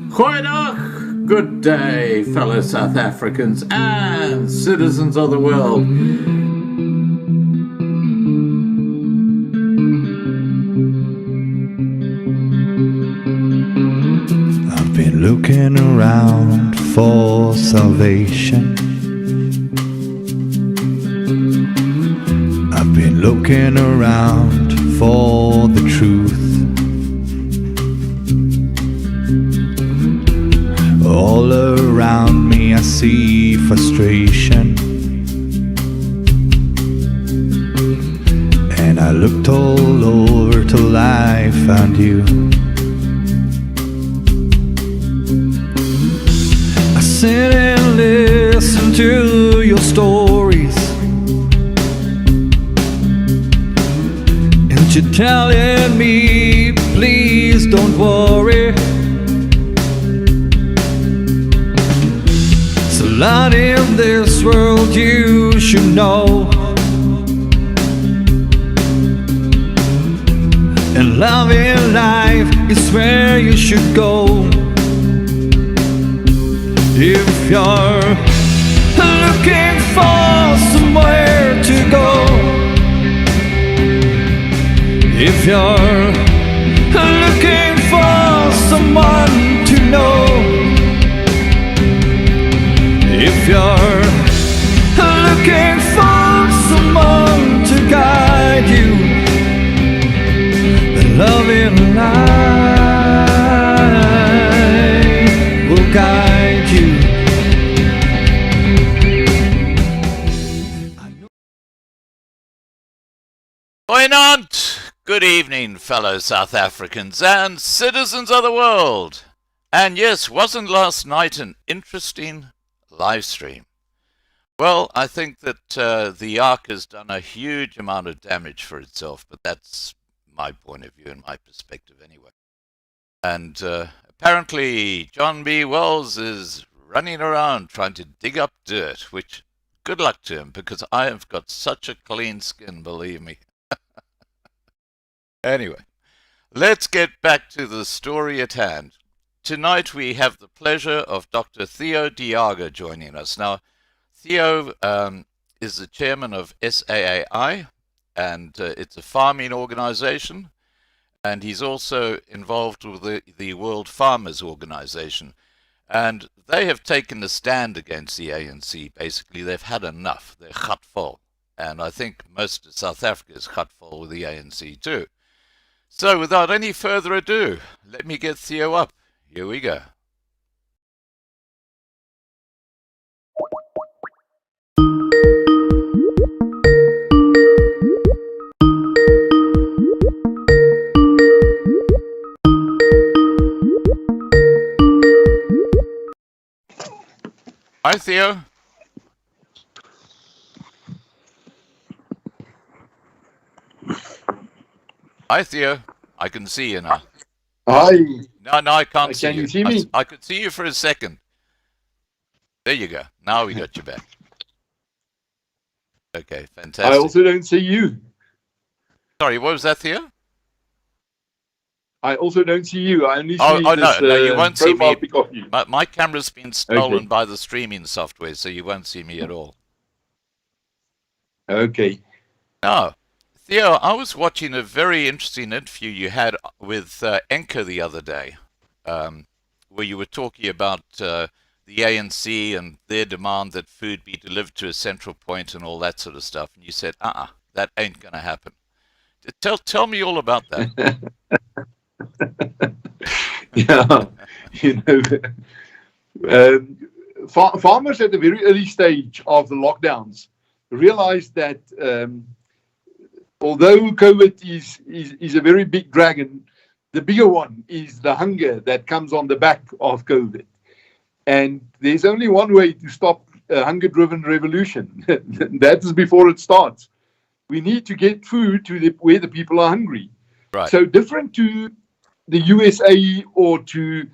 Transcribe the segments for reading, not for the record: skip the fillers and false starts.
Goeiedag, good day, fellow South Africans and citizens of the world. I've been looking around for salvation. I've been looking around for the truth. All around me I see frustration, and I looked all over till I found you. I sit and listen to your stories, and you're telling me, please don't worry. There's a lot in this world you should know, and love in life is where you should go. If you're looking for somewhere to go, if you're looking for someone to know, if you're looking for someone to guide you, then love in life will guide you. Goeienaand. Good evening, fellow South Africans and citizens of the world. And yes, wasn't last night an interesting live stream? Well, I think that the Ark has done a huge amount of damage for itself, but that's my point of view and my perspective anyway. And apparently John B. Wells is running around trying to dig up dirt, which good luck to him, because I have got such a clean skin, believe me. Anyway, let's get back to the story at hand. Tonight we have the pleasure of Dr. Theo de Jager joining us. Now, Theo is the chairman of SAAI, and it's a farming organization, and he's also involved with the World Farmers Organization. And they have taken a stand against the ANC. Basically, they've had enough. They're gatvol. And I think most of South Africa is gatvol with the ANC too. So without any further ado, let me get Theo up. Here we go. Hi, Theo. Hi, Theo. I can see you now. Hi. No, I can't see you. Can you see me? I could see you for a second. There you go. Now we got you back. Okay, fantastic. I also don't see you. Sorry, what was that, Theo? I also don't see you. I only see Oh, this, no, you won't see me. pic of you. My camera's been stolen Okay. by the streaming software, so you won't see me at all. Okay. Now, Theo, I was watching a very interesting interview you had with Enka the other day, where you were talking about the ANC and their demand that food be delivered to a central point and all that sort of stuff. And you said, that ain't going to happen. Tell me all about that. Yeah. Farmers at the very early stage of the lockdowns realized that although COVID is a very big dragon, the bigger one is the hunger that comes on the back of COVID. And there's only one way to stop a hunger-driven revolution. That is before it starts. We need to get food to where the people are hungry. Right. So different to the USA or to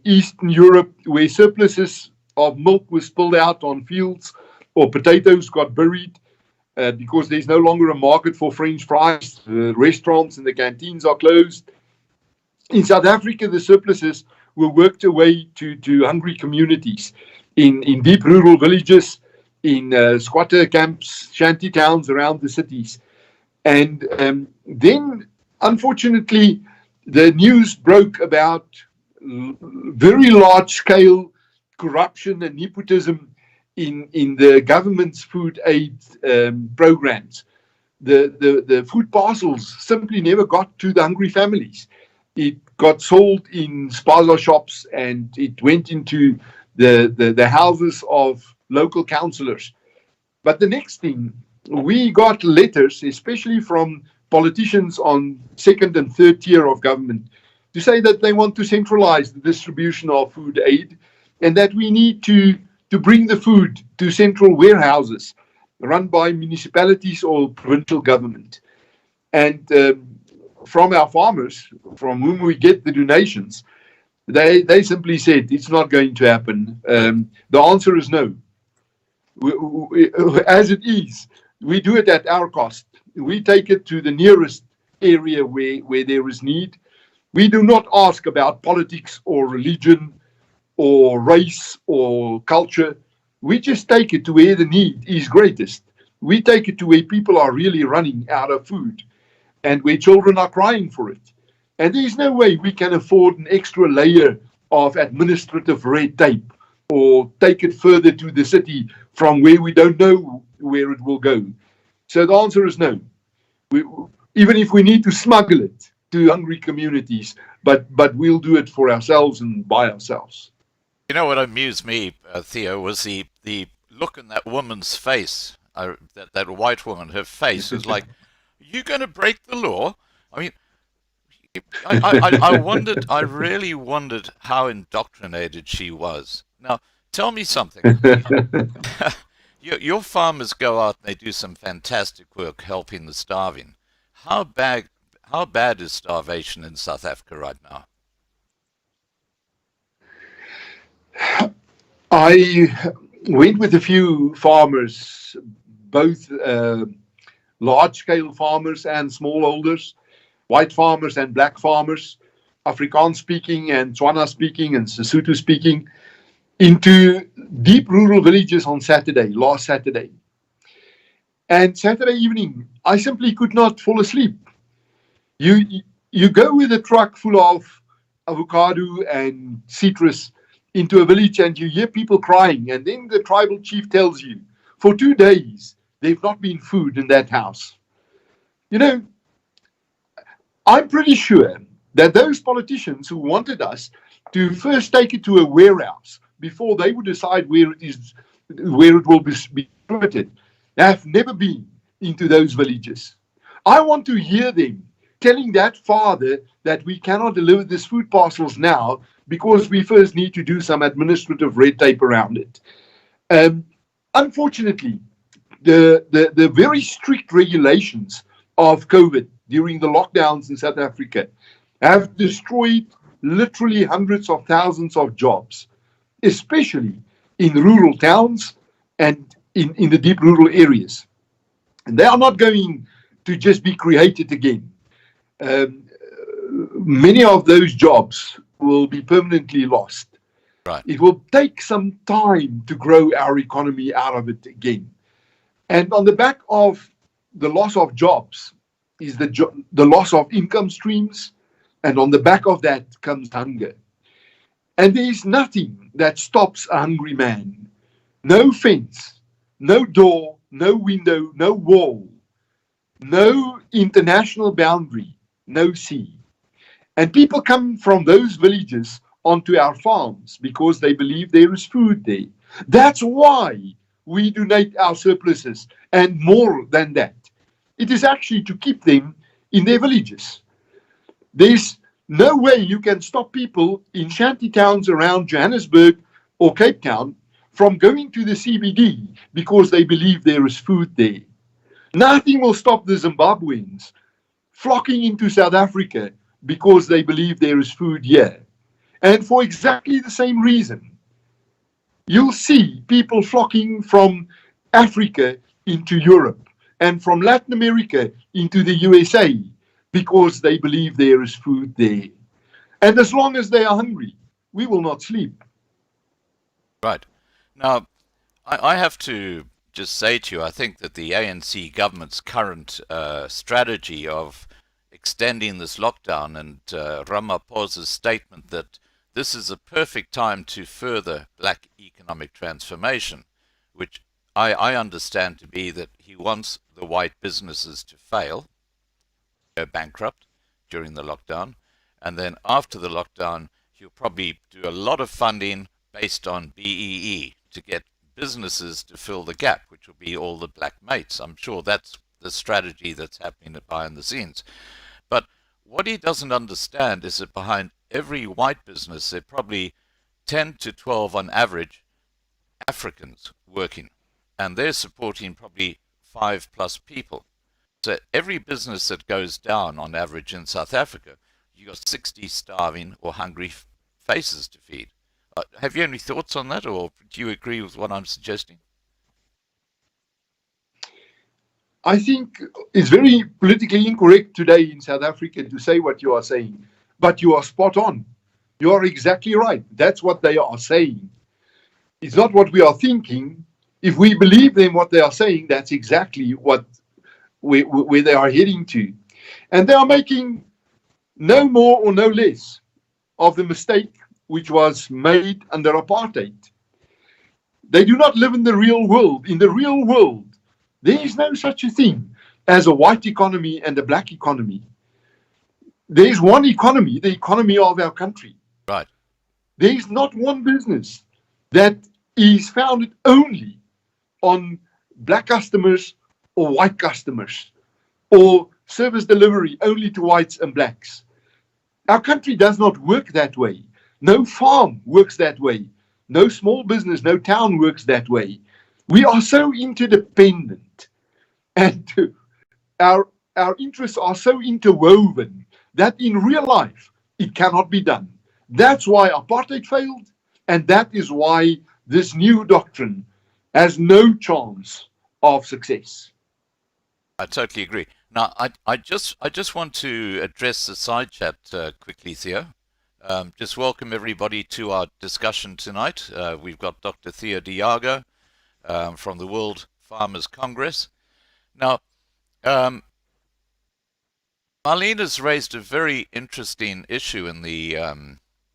Eastern Europe, where surpluses of milk was spilled out on fields or potatoes got buried because there's no longer a market for French fries. The restaurants and the canteens are closed. In South Africa, the surpluses were worked away to hungry communities in deep rural villages, in squatter camps, shanty towns around the cities. And then, unfortunately, the news broke about very large-scale corruption and nepotism in the government's food aid programs. The food parcels simply never got to the hungry families. It got sold in spaza shops and it went into the houses of local councillors. But the next thing, we got letters, especially from politicians on second and third tier of government, to say that they want to centralize the distribution of food aid and that we need to bring the food to central warehouses run by municipalities or provincial government. And from our farmers, from whom we get the donations, they simply said it's not going to happen. The answer is no. As it is, we do it at our cost. We take it to the nearest area where there is need. We do not ask about politics or religion or race or culture. We just take it to where the need is greatest. We take it to where people are really running out of food and where children are crying for it. And there's no way we can afford an extra layer of administrative red tape or take it further to the city from where we don't know where it will go. So the answer is no. Even if we need to smuggle it to hungry communities, but we'll do it for ourselves and by ourselves. You know what amused me, Theo, was the look in that woman's face, that white woman, her face was like, you going to break the law? I mean, I really wondered how indoctrinated she was. Now, tell me something. Your farmers go out and they do some fantastic work helping the starving. How bad is starvation in South Africa right now? I went with a few farmers, both large-scale farmers and smallholders, white farmers and black farmers, Afrikaans-speaking and Tswana-speaking and Sesotho-speaking, into deep rural villages on last Saturday. And Saturday evening, I simply could not fall asleep. You go with a truck full of avocado and citrus into a village and you hear people crying, and then the tribal chief tells you, for 2 days, there've not been food in that house. You know, I'm pretty sure that those politicians who wanted us to first take it to a warehouse before they would decide where it will be distributed, have never been into those villages. I want to hear them telling that father that we cannot deliver these food parcels now because we first need to do some administrative red tape around it. Unfortunately, the very strict regulations of COVID during the lockdowns in South Africa have destroyed literally hundreds of thousands of jobs, especially in rural towns and in the deep rural areas. And they are not going to just be created again. Many of those jobs will be permanently lost. Right. It will take some time to grow our economy out of it again. And on the back of the loss of jobs is the loss of income streams, and on the back of that comes hunger. And there is nothing that stops a hungry man. No fence, no door, no window, no wall, no international boundary, no sea. And people come from those villages onto our farms because they believe there is food there. That's why we donate our surpluses, and more than that. It is actually to keep them in their villages. There's no way you can stop people in shanty towns around Johannesburg or Cape Town from going to the CBD because they believe there is food there. Nothing will stop the Zimbabweans flocking into South Africa because they believe there is food here. And for exactly the same reason, you'll see people flocking from Africa into Europe and from Latin America into the USA because they believe there is food there. And as long as they are hungry, we will not sleep. Right. Now, I have to just say to you, I think that the ANC government's current strategy of extending this lockdown and Ramaphosa's statement that this is a perfect time to further black economic transformation, which I understand to be that he wants the white businesses to fail, go bankrupt during the lockdown, and then after the lockdown, he'll probably do a lot of funding based on BEE to get businesses to fill the gap, which will be all the black mates. I'm sure that's the strategy that's happening behind the scenes. But what he doesn't understand is that behind every white business, there are probably 10 to 12 on average Africans working, and they're supporting probably 5+ people. So every business that goes down on average in South Africa, you got 60 starving or hungry faces to feed. Have you any thoughts on that, or do you agree with what I'm suggesting? I think it's very politically incorrect today in South Africa to say what you are saying, but you are spot on. You are exactly right. That's what they are saying. It's not what we are thinking. If we believe them, what they are saying, that's exactly what where they are heading to. And they are making no more or no less of the mistake which was made under apartheid. They do not live in the real world. In the real world, there is no such a thing as a white economy and a black economy. There is one economy, the economy of our country. Right. There is not one business that is founded only on black customers or white customers, or service delivery only to whites and blacks. Our country does not work that way. No farm works that way. No small business, no town works that way. We are so interdependent, and our interests are so interwoven that in real life it cannot be done. That's why apartheid failed, and that is why this new doctrine has no chance of success. I totally agree. Now, I just want to address the side chat quickly, Theo. Just welcome everybody to our discussion tonight. We've got Dr. Theo de Jager from the World Farmers Congress. Now, Marlena's raised a very interesting issue in the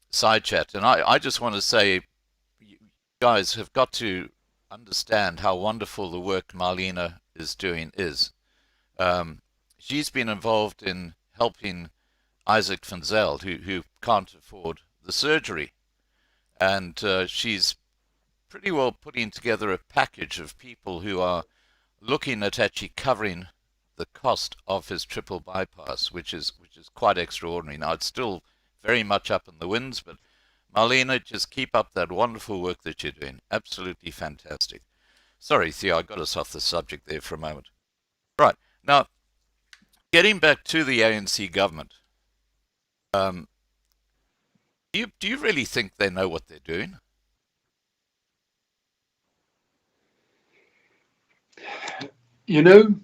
side chat, and I just want to say, you guys have got to understand how wonderful the work Marlena is doing is. She's been involved in helping Isaac van Zyl, who can't afford the surgery, and she's pretty well putting together a package of people who are looking at actually covering the cost of his triple bypass, which is quite extraordinary. Now, it's still very much up in the winds, but Marlena, just keep up that wonderful work that you're doing. Absolutely fantastic. Sorry, Theo, I got us off the subject there for a moment. Right. Now, getting back to the ANC government, do you really think they know what they're doing? You know,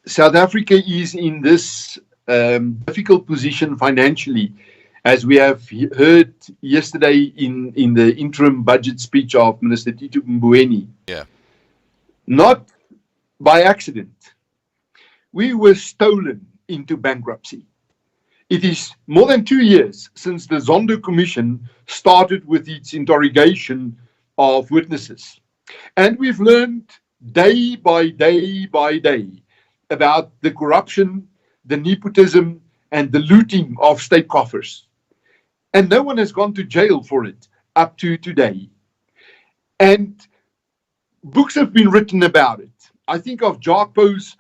South Africa is in this difficult position financially, as we have heard yesterday in the interim budget speech of Minister Tito Mboweni. Yeah. Not by accident. We were stolen into bankruptcy. It is more than 2 years since the Zondo Commission started with its interrogation of witnesses. And we've learned day by day by day about the corruption, the nepotism, and the looting of state coffers. And no one has gone to jail for it up to today. And books have been written about it. I think of Jacques Pauw's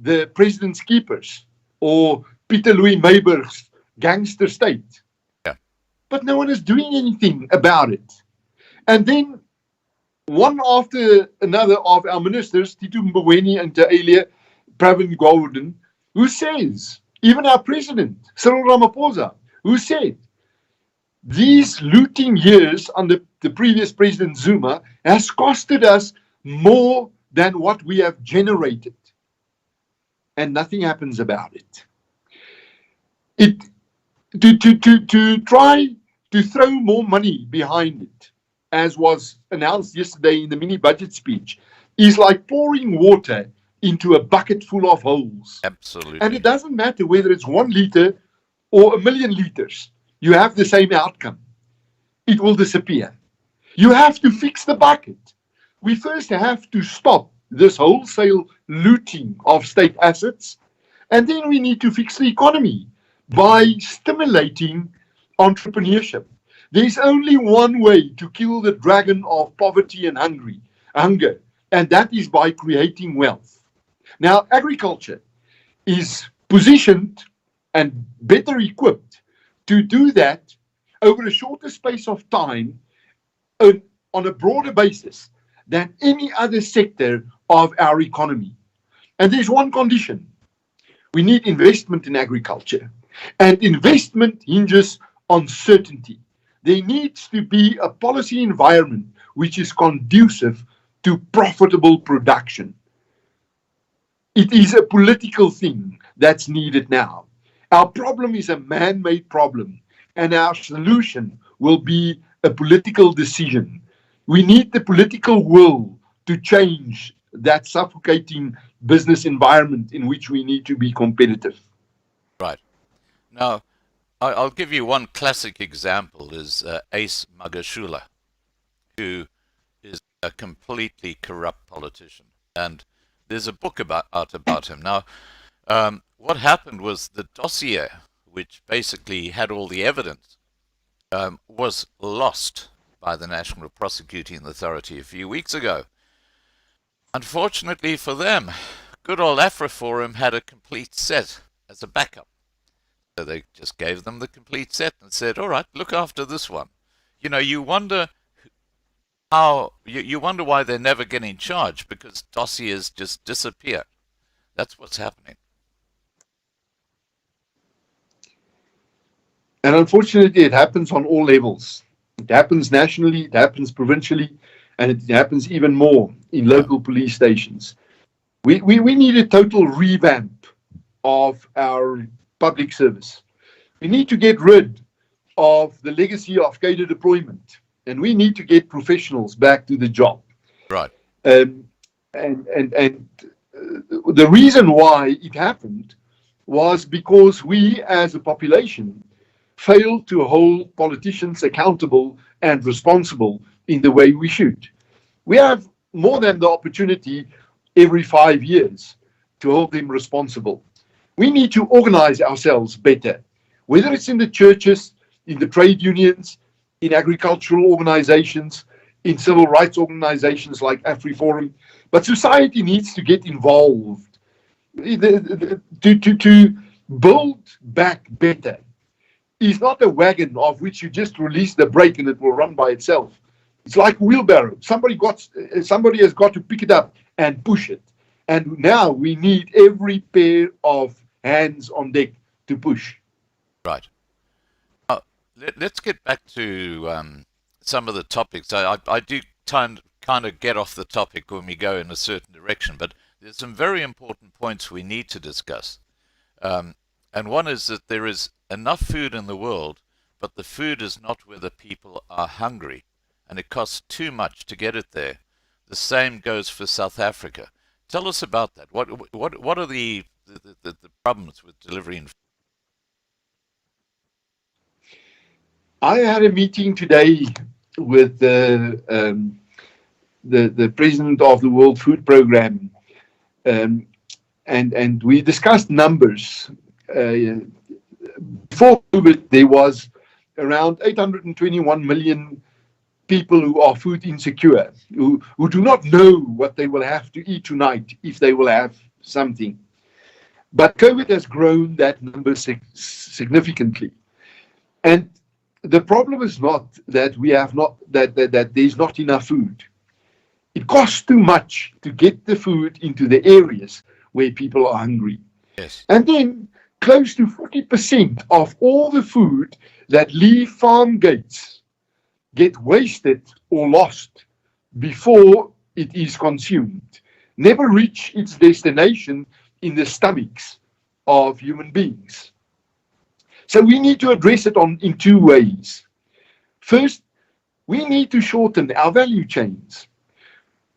The President's Keepers, or Peter Louis Meiberg's Gangster State. Yeah. But no one is doing anything about it. And then one after another of our ministers, Tito Mboweni and Taelia Pravin Gordhan, who says, even our president, Cyril Ramaphosa, who said, these looting years under the previous President Zuma has costed us more than what we have generated. And nothing happens about it. to try to throw more money behind it, as was announced yesterday in the mini budget speech, is like pouring water into a bucket full of holes. Absolutely. And it doesn't matter whether it's 1 liter or 1,000,000 liters. You have the same outcome. It will disappear. You have to fix the bucket. We first have to stop this wholesale looting of state assets, and then we need to fix the economy by stimulating entrepreneurship. There's only one way to kill the dragon of poverty and hunger, and that is by creating wealth. Now, agriculture is positioned and better equipped to do that over a shorter space of time on a broader basis than any other sector of our economy. And there's one condition. We need investment in agriculture. And investment hinges on certainty. There needs to be a policy environment which is conducive to profitable production. It is a political thing that's needed now. Our problem is a man-made problem, and our solution will be a political decision. We need the political will to change that suffocating business environment in which we need to be competitive. Right. Now, I'll give you one classic example is Ace Magashula, who is a completely corrupt politician. And there's a book out about him. Now, what happened was the dossier, which basically had all the evidence, was lost by the National Prosecuting Authority a few weeks ago. Unfortunately for them, good old AfriForum had a complete set as a backup. So they just gave them the complete set and said, all right, look after this one. You know, you wonder you wonder why they're never getting charged, because dossiers just disappear. That's what's happening. And unfortunately, it happens on all levels. It happens nationally, it happens provincially, and it happens even more in local police stations. We need a total revamp of our public service. We need to get rid of the legacy of cadre deployment, and we need to get professionals back to the job. Right. And the reason why it happened was because we as a population failed to hold politicians accountable and responsible in the way we should. We have more than the opportunity every 5 years to hold them responsible. We need to organize ourselves better, whether it's in the churches, in the trade unions, in agricultural organizations, in civil rights organizations like AfriForum. But society needs to get involved to build back better. It's not a wagon of which you just release the brake and it will run by itself. It's like a wheelbarrow. Somebody has got to pick it up and push it. And now we need every pair of hands on deck to push. Right. Let's get back to some of the topics. I do kind of get off the topic when we go in a certain direction, but there's some very important points we need to discuss. And one is that there is enough food in the world, but the food is not where the people are hungry, and it costs too much to get it there. The same goes for South Africa. Tell us about that. What are the problems with delivering? I had a meeting today with the president of the World Food Programme, and we discussed numbers. Before COVID, there was around 821 million people who are food insecure, who do not know what they will have to eat tonight if they will have something. But COVID has grown that number significantly. And the problem is not that we have not that there's not enough food. It costs too much to get the food into the areas where people are hungry. Yes. And then close to 40% of all the food that leave farm gates get wasted or lost before it is consumed, never reach its destination in the stomachs of human beings. So we need to address it in two ways. First, we need to shorten our value chains.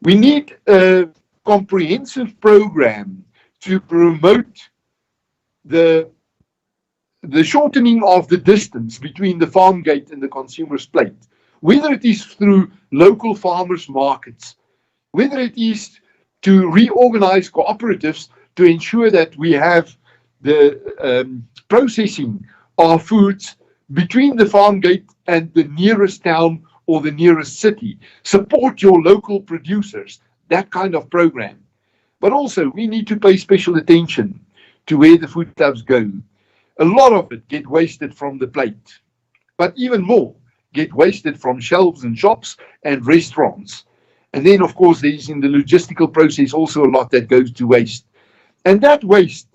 We need a comprehensive program to promote the shortening of the distance between the farm gate and the consumer's plate, whether it is through local farmers markets, whether it is to reorganize cooperatives to ensure that we have the processing of foods between the farm gate and the nearest town or the nearest city. Support your local producers, that kind of program. But also, we need to pay special attention to where the foodstuffs go. A lot of it get wasted from the plate, but even more get wasted from shelves and shops and restaurants. And then, of course, there's in the logistical process also a lot that goes to waste. And that waste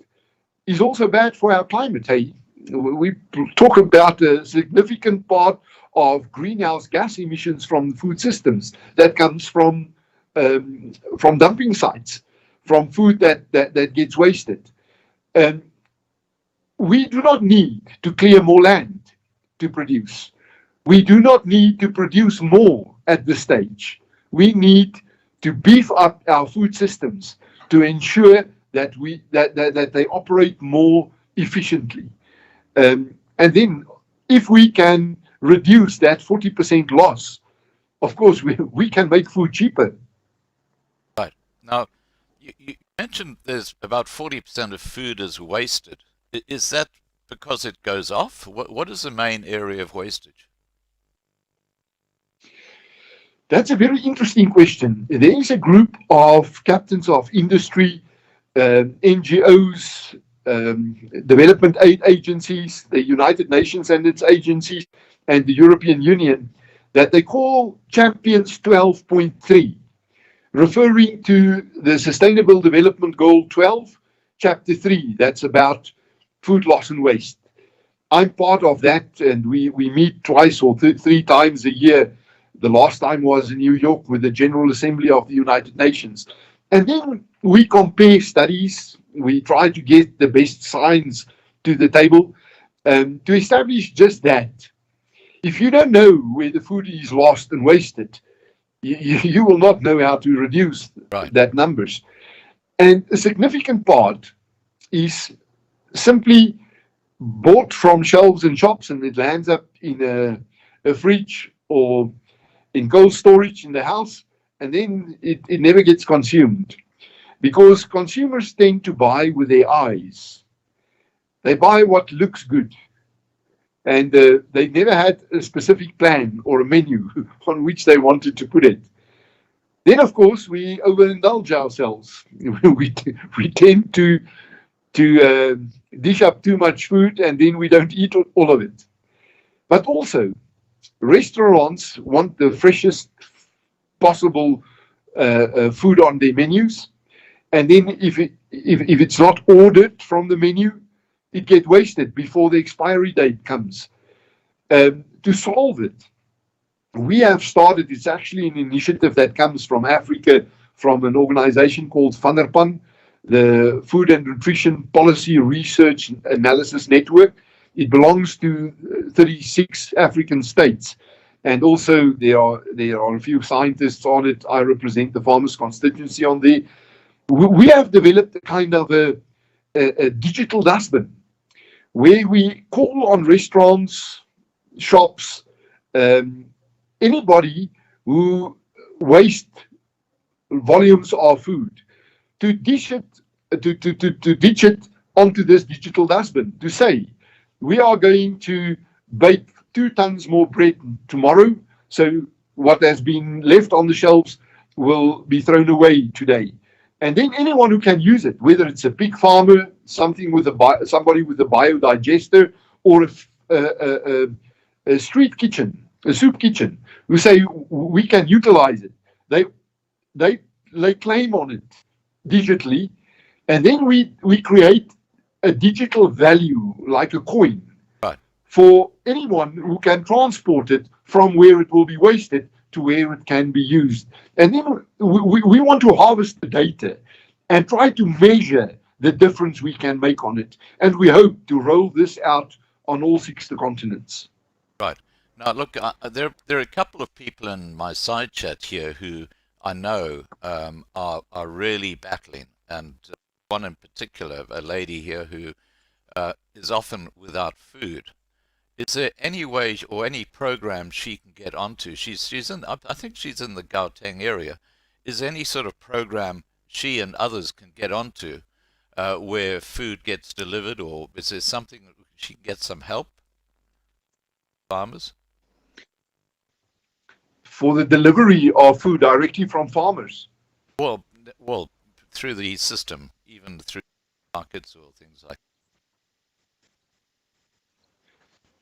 is also bad for our climate. Hey, we talk about a significant part of greenhouse gas emissions from food systems that comes from dumping sites, from food that gets wasted. We do not need to clear more land to produce. We do not need to produce more at this stage. We need to beef up our food systems to ensure that they operate more efficiently. And then if we can reduce that 40% loss, of course, we can make food cheaper. Right. Now, you mentioned there's about 40% of food is wasted. Is that because it goes off? What is the main area of wastage? That's a very interesting question. There is a group of captains of industry, NGOs, development aid agencies, the United Nations and its agencies, and the European Union that they call Champions 12.3, referring to the Sustainable Development Goal 12, Chapter 3, that's about food loss and waste. I'm part of that, and we meet twice or three times a year. The last time was in New York with the General Assembly of the United Nations. And then we compare studies. We try to get the best science to the table to establish just that. If you don't know where the food is lost and wasted, you will not know how to reduce that numbers. And a significant part is simply bought from shelves and shops, and it lands up in a fridge or in cold storage in the house, and then it never gets consumed. Because consumers tend to buy with their eyes. They buy what looks good. And they never had a specific plan or a menu on which they wanted to put it. Then, of course, we overindulge ourselves. we tend to dish up too much food, and then we don't eat all of it. But also, restaurants want the freshest possible food on their menus. And then if it's not ordered from the menu, it gets wasted before the expiry date comes. To solve it, we have started, it's actually an initiative that comes from Africa, from an organization called FANERPAN, the Food and Nutrition Policy Research Analysis Network. It belongs to 36 African states. And also there are a few scientists on it. I represent the farmers' constituency on there. We have developed a kind of a digital dustbin where we call on restaurants, shops, anybody who waste volumes of food to ditch it onto this digital dustbin, to say, we are going to bake 2 tons more bread tomorrow, so what has been left on the shelves will be thrown away today. And then anyone who can use it, whether it's a pig farmer, somebody with a biodigester, or a street kitchen, a soup kitchen, who say we can utilize it. They lay claim on it digitally, and then we create a digital value like a coin for anyone who can transport it from where it will be wasted to where it can be used. And then we want to harvest the data and try to measure the difference we can make on it. And we hope to roll this out on all 6 continents. Right. Now, look, there are a couple of people in my side chat here who I know are really battling, and one in particular, a lady here who is often without food. Is there any way or any program she can get onto? She's in, I think she's in the Gauteng area. Is there any sort of program she and others can get onto where food gets delivered, or is there something she can get some help? Farmers? For the delivery of food directly from farmers? Well, through the system, even through markets or things like that.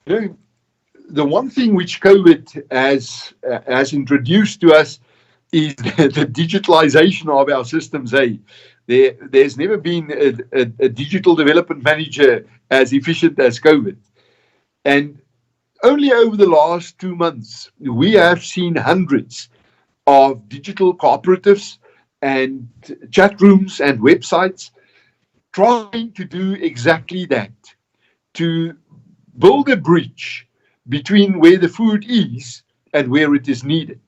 You know, the one thing which COVID has introduced to us is the digitalization of our systems. There's never been a digital development manager as efficient as COVID. And only over the last 2 months, we have seen hundreds of digital cooperatives and chat rooms and websites trying to do exactly that, to build a bridge between where the food is and where it is needed.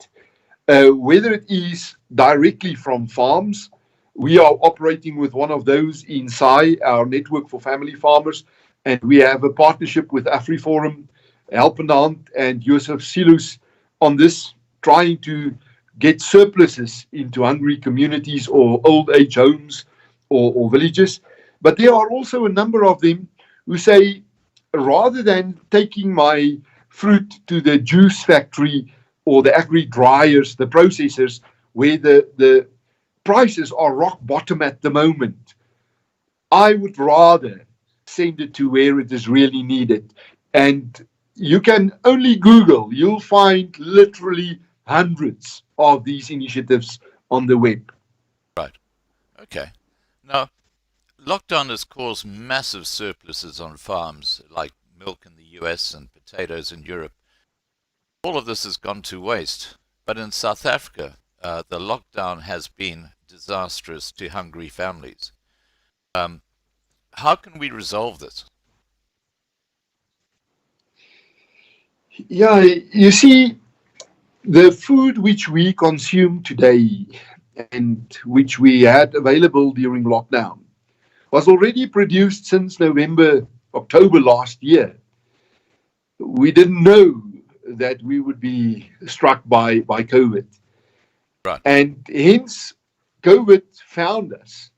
Whether it is directly from farms, we are operating with one of those inside our network for family farmers, and we have a partnership with AfriForum, Halt, and Joseph Silus on this, trying to get surpluses into hungry communities or old age homes or villages. But there are also a number of them who say, rather than taking my fruit to the juice factory or the agri dryers, the processors, where the prices are rock bottom at the moment, I would rather send it to where it is really needed. And you can only Google, you'll find literally hundreds of these initiatives on the web. Right. Okay. Now, lockdown has caused massive surpluses on farms, like milk in the US and potatoes in Europe. All of this has gone to waste. But in South Africa, the lockdown has been disastrous to hungry families. How can we resolve this? Yeah, you see, the food which we consume today and which we had available during lockdown was already produced since October last year. We didn't know that we would be struck by COVID. Right. And hence, COVID found us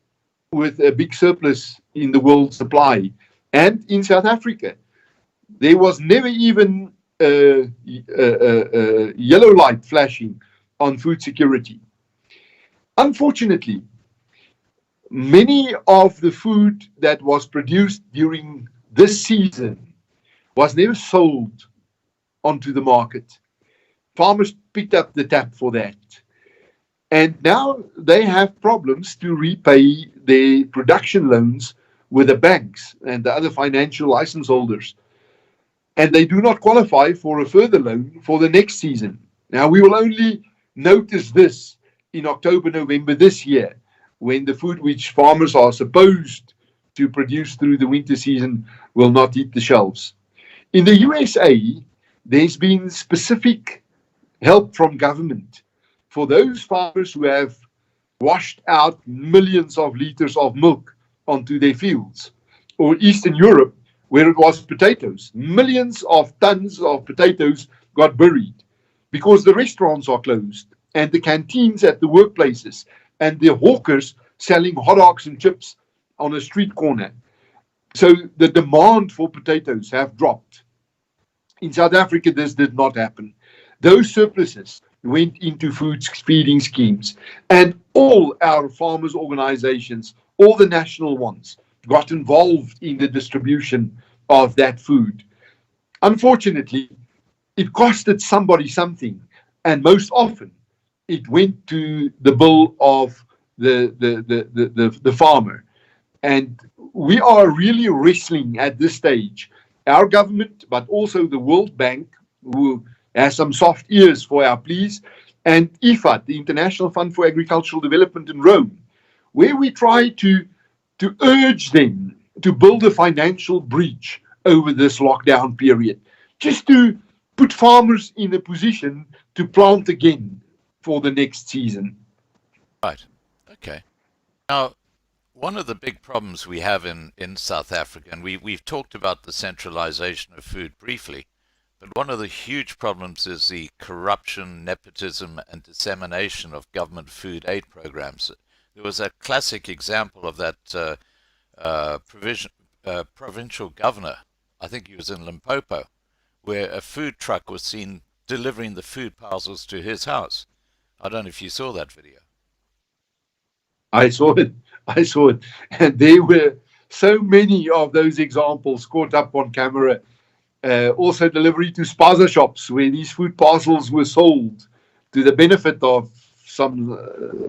with a big surplus in the world supply. And in South Africa, there was never even a yellow light flashing on food security. Unfortunately, many of the food that was produced during this season was never sold onto the market. Farmers picked up the tab for that. And now they have problems to repay their production loans with the banks and the other financial license holders. And they do not qualify for a further loan for the next season. Now, we will only notice this in October, November this year, when the food which farmers are supposed to produce through the winter season will not hit the shelves. In the USA, there's been specific help from government for those farmers who have washed out millions of liters of milk onto their fields. Or Eastern Europe, where it was potatoes. Millions of tons of potatoes got buried because the restaurants are closed and the canteens at the workplaces and the hawkers selling hot dogs and chips on a street corner. So the demand for potatoes have dropped. In South Africa, this did not happen. Those surpluses went into food feeding schemes, and all our farmers' organizations, all the national ones, got involved in the distribution of that food. Unfortunately, it costed somebody something, and most often it went to the bill of the farmer. And we are really wrestling at this stage, our government, but also the World Bank, who has some soft ears for our pleas, and IFAD, the International Fund for Agricultural Development in Rome, where we try to urge them to build a financial bridge over this lockdown period, just to put farmers in a position to plant again for the next season. Right. Okay. Now, one of the big problems we have in South Africa, and we've talked about the centralization of food briefly, but one of the huge problems is the corruption, nepotism, and dissemination of government food aid programs. There was a classic example of that provincial governor, I think he was in Limpopo, where a food truck was seen delivering the food parcels to his house. I don't know if you saw that video. I saw it. And there were so many of those examples caught up on camera. Also delivery to spaza shops where these food parcels were sold to the benefit of some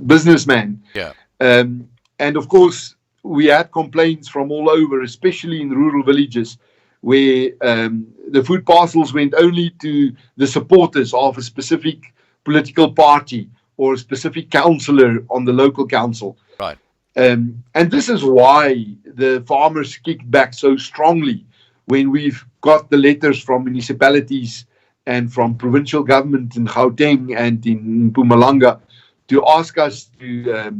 businessman. Yeah. And of course, we had complaints from all over, especially in rural villages, where the food parcels went only to the supporters of a specific political party or a specific councillor on the local council. Right. And this is why the farmers kicked back so strongly when we've got the letters from municipalities and from provincial government in Gauteng and in Mpumalanga to ask us to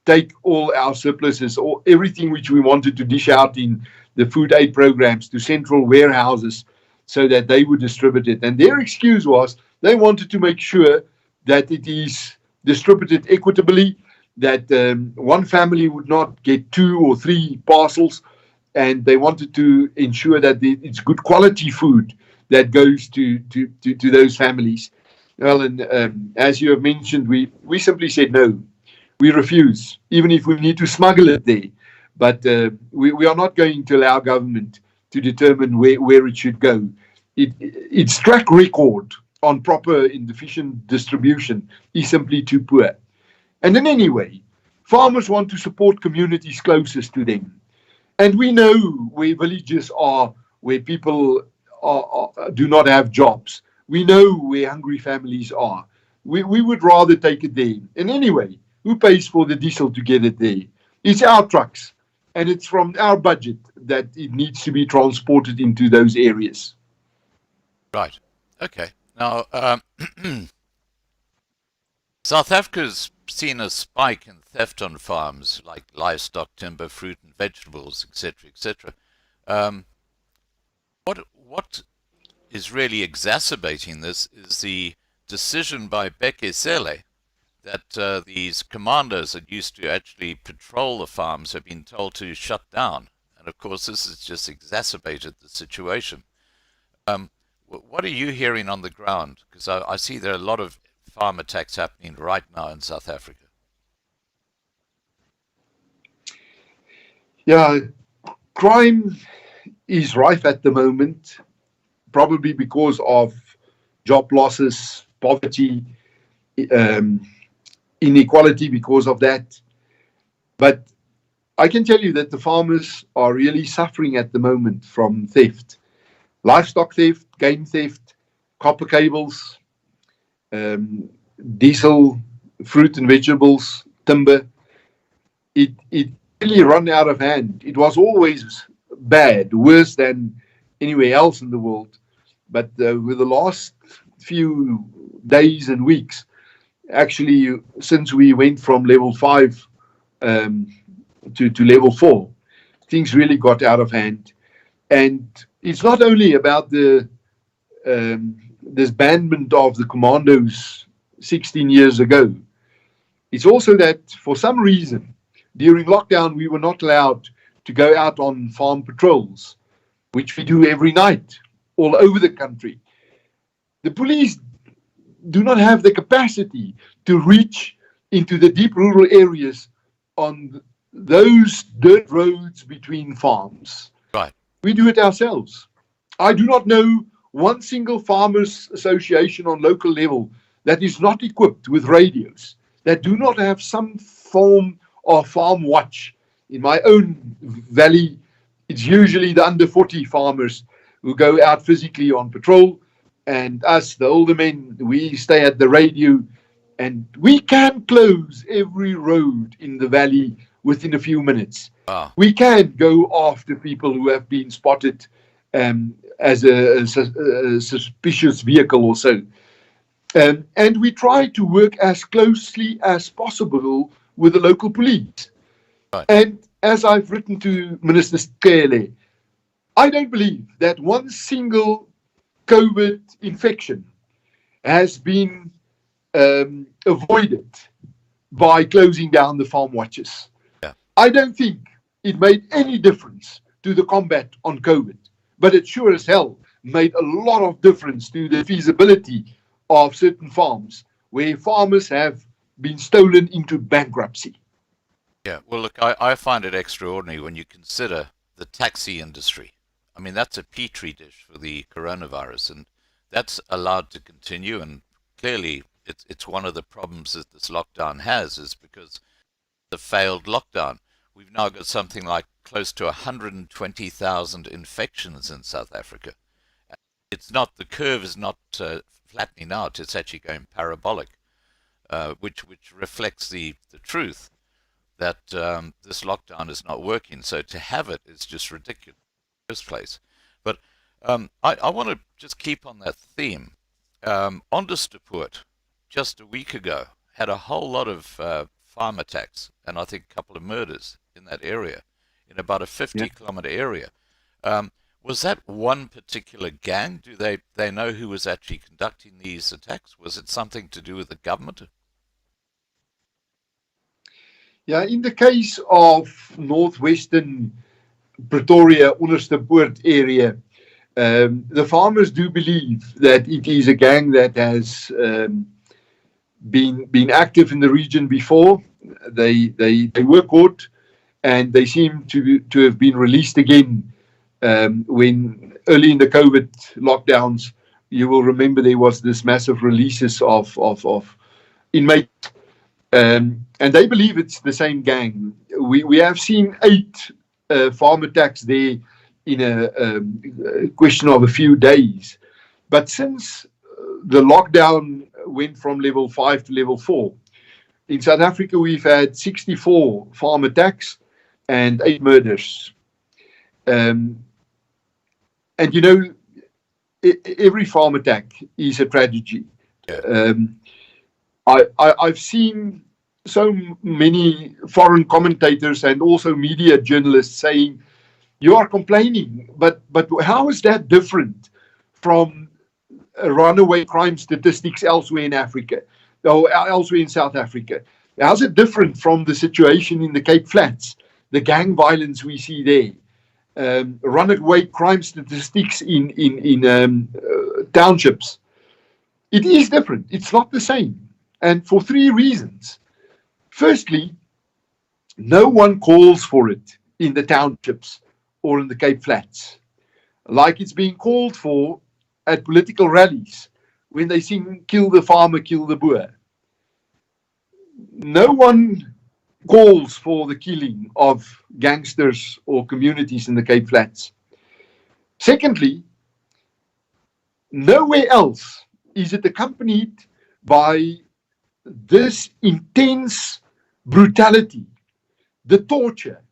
take all our surpluses or everything which we wanted to dish out in the food aid programs to central warehouses so that they would distribute it. And their excuse was they wanted to make sure that it is distributed equitably, that one family would not get 2 or 3 parcels, and they wanted to ensure that it's good quality food that goes to those families. Well, and as you have mentioned, we simply said no. We refuse, even if we need to smuggle it there. But we are not going to allow government to determine where it should go. Its track record on proper and efficient distribution is simply too poor. And then anyway, farmers want to support communities closest to them. And we know where villages are, where people do not have jobs. We know where hungry families are. We would rather take it there. And anyway, who pays for the diesel to get it there? It's our trucks. And it's from our budget that it needs to be transported into those areas. Right. Okay. Now, South Africa's seen a spike in theft on farms, like livestock, timber, fruit and vegetables, etc., etc. What is really exacerbating this is the decision by Bekesele that these commandos that used to actually patrol the farms have been told to shut down. And of course, this has just exacerbated the situation. What are you hearing on the ground? Because I see there are a lot of farm attacks happening right now in South Africa. Yeah, crime is rife at the moment, probably because of job losses, poverty, inequality because of that. But I can tell you that the farmers are really suffering at the moment from theft. Livestock theft, game theft, copper cables, diesel, fruit and vegetables, timber. It really run out of hand. It was always bad, worse than anywhere else in the world. But with the last few days and weeks, actually, since we went from level 5 to level 4, things really got out of hand. And it's not only about the disbandment of the commandos 16 years ago. It's also that for some reason, during lockdown, we were not allowed to go out on farm patrols, which we do every night all over the country. The police do not have the capacity to reach into the deep rural areas on those dirt roads between farms. Right. We do it ourselves. I do not know one single farmers association on local level that is not equipped with radios, that do not have some form of farm watch. In my own valley, it's usually the under 40 farmers who go out physically on patrol, and us, the older men, we stay at the radio, and we can close every road in the valley within a few minutes. Wow. We can go after people who have been spotted as a suspicious vehicle or so. And we try to work as closely as possible with the local police. Right. And as I've written to Minister Skele, I don't believe that one single COVID infection has been avoided by closing down the farm watches. Yeah. I don't think it made any difference to the combat on COVID, but it sure as hell made a lot of difference to the feasibility of certain farms where farmers have been stolen into bankruptcy. Yeah, well, look, I find it extraordinary when you consider the taxi industry. I mean, that's a petri dish for the coronavirus, and that's allowed to continue. And clearly, it's one of the problems that this lockdown has, is because the failed lockdown. We've now got something like close to 120,000 infections in South Africa. It's not, the curve is not flattening out, it's actually going parabolic, which reflects the truth that this lockdown is not working. So to have it is just ridiculous in the first place. But I want to just keep on that theme. Onderstepoort, just a week ago, had a whole lot of farm attacks and I think a couple of murders in that area, in about a 50-kilometer area. Was that one particular gang? Do they know who was actually conducting these attacks? Was it something to do with the government? Yeah, in the case of northwestern Pretoria, Onderstepoort area, the farmers do believe that it is a gang that has been active in the region before. They were caught, and they seem to have been released again when early in the COVID lockdowns. You will remember there was this massive releases of inmates. And they believe it's the same gang. We have seen 8 farm attacks there in a question of a few days. But since the lockdown went from level 5 to level 4, in South Africa we've had 64 farm attacks and 8 murders. And you know, every farm attack is a tragedy. I've seen so many foreign commentators and also media journalists saying, you are complaining, but how is that different from runaway crime statistics elsewhere in Africa, or elsewhere in South Africa? How's it different from the situation in the Cape Flats, the gang violence we see there, runaway crime statistics in townships? It is different. It's not the same. And for 3 reasons. Firstly, no one calls for it in the townships or in the Cape Flats, like it's being called for at political rallies when they sing, kill the farmer, kill the boer. No one calls for the killing of gangsters or communities in the Cape Flats. Secondly, nowhere else is it accompanied by this intense brutality, the torture.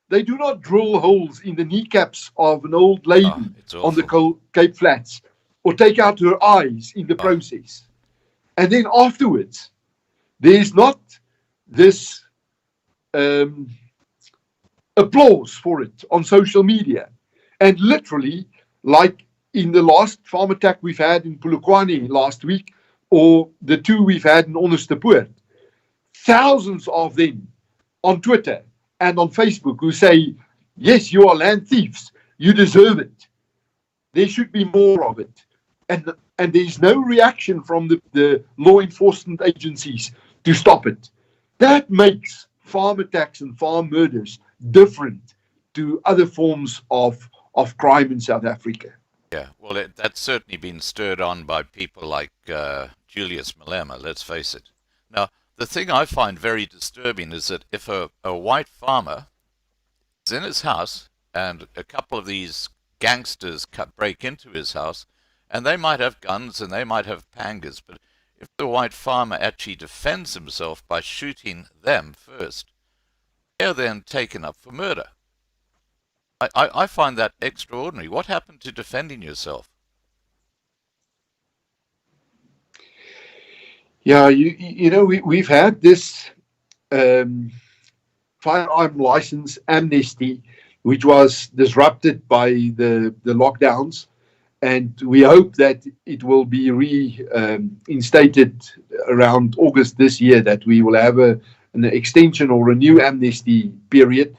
They do not drill holes in the kneecaps of an old lady on the Cape Flats or take out her eyes in the process. And then afterwards, there's not this applause for it on social media. And literally, like in the last farm attack we've had in Polokwane last week, or the 2 we've had in Onderstepoort, thousands of them on Twitter and on Facebook who say, yes, you are land thieves, you deserve it. There should be more of it. And there's no reaction from the law enforcement agencies to stop it. That makes farm attacks and farm murders different to other forms of crime in South Africa. Yeah, well, that's certainly been stirred on by people like Julius Malema, let's face it. Now, the thing I find very disturbing is that if a white farmer is in his house and a couple of these gangsters break into his house, and they might have guns and they might have pangas, but if the white farmer actually defends himself by shooting them first, they're then taken up for murder. I find that extraordinary. What happened to defending yourself? Yeah, we've had this um, firearm license amnesty, which was disrupted by the lockdowns, and we hope that it will be reinstated around August this year, that we will have an extension or a new amnesty period,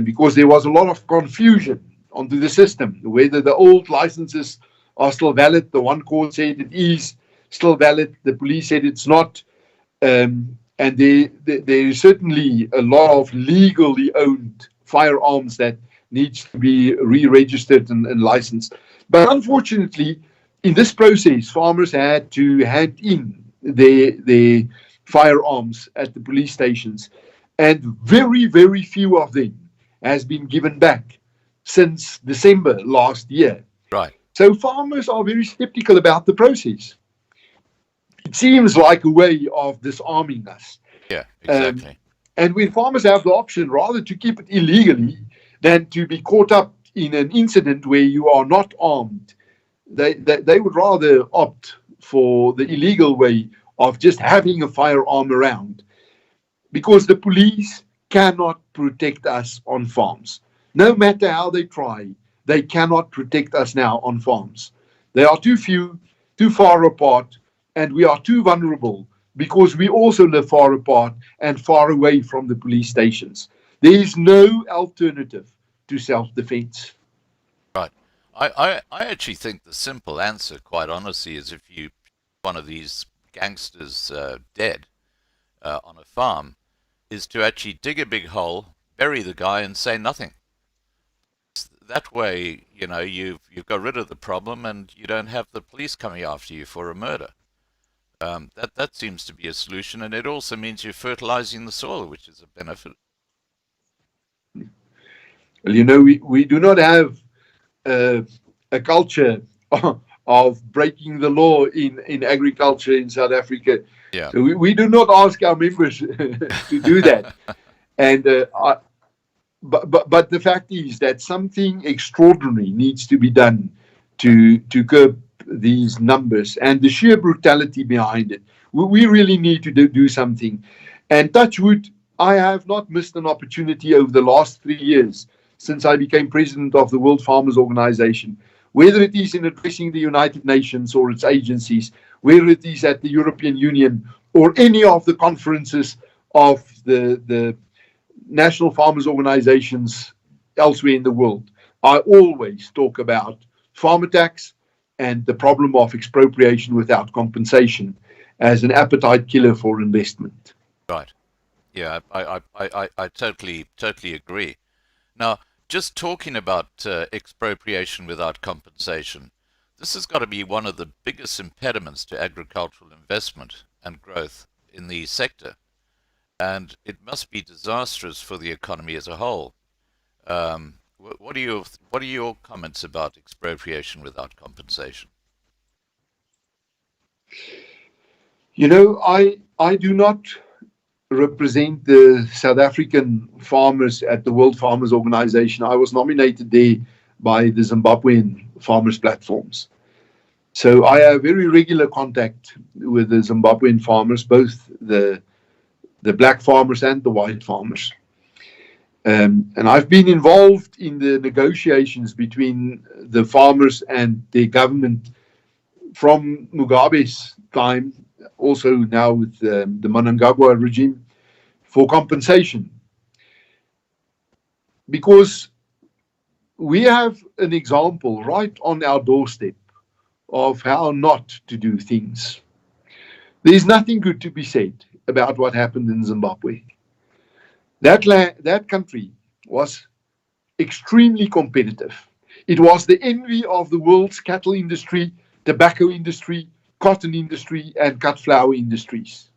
because there was a lot of confusion onto the system, whether the old licenses are still valid. The one court said it is still valid, the police said it's not. And there is certainly a lot of legally owned firearms that needs to be re-registered and licensed. But unfortunately, in this process, farmers had to hand in their firearms at the police stations, and very, very few of them has been given back since December last year. Right. So farmers are very skeptical about the process. It seems like a way of disarming us. Yeah, exactly. And when farmers have the option rather to keep it illegally than to be caught up in an incident where you are not armed, they would rather opt for the illegal way of just having a firearm around, because the police cannot protect us on farms. No matter how they try, they cannot protect us now on farms. They are too few, too far apart, and we are too vulnerable because we also live far apart and far away from the police stations. There is no alternative to self-defense. Right. I actually think the simple answer, quite honestly, is if you one of these gangsters dead on a farm, is to actually dig a big hole, bury the guy, and say nothing. That way, you've got rid of the problem, and you don't have the police coming after you for a murder. That seems to be a solution, and it also means you're fertilizing the soil, which is a benefit. Well, we do not have a culture of breaking the law in agriculture in South Africa. Yeah. So we do not ask our members to do that. And but the fact is that something extraordinary needs to be done to curb these numbers and the sheer brutality behind it. We really need to do something. And touch wood, I have not missed an opportunity over the last 3 years since I became president of the World Farmers Organization, whether it is in addressing the United Nations or its agencies, whether it is at the European Union or any of the conferences of the national farmers organizations elsewhere in the world. I always talk about farm attacks and the problem of expropriation without compensation as an appetite killer for investment. Right. Yeah, I totally agree. Now, just talking about expropriation without compensation, this has got to be one of the biggest impediments to agricultural investment and growth in the sector. And it must be disastrous for the economy as a whole. What are your comments about expropriation without compensation? I do not represent the South African farmers at the World Farmers Organization. I was nominated there by the Zimbabwean Farmers platforms. So I have very regular contact with the Zimbabwean farmers, both the black farmers and the white farmers. And I've been involved in the negotiations between the farmers and the government from Mugabe's time, also now with the Mnangagwa regime, for compensation. Because we have an example right on our doorstep of how not to do things. There's nothing good to be said about what happened in Zimbabwe. That country was extremely competitive. It was the envy of the world's cattle industry, tobacco industry, cotton industry, and cut flower industries.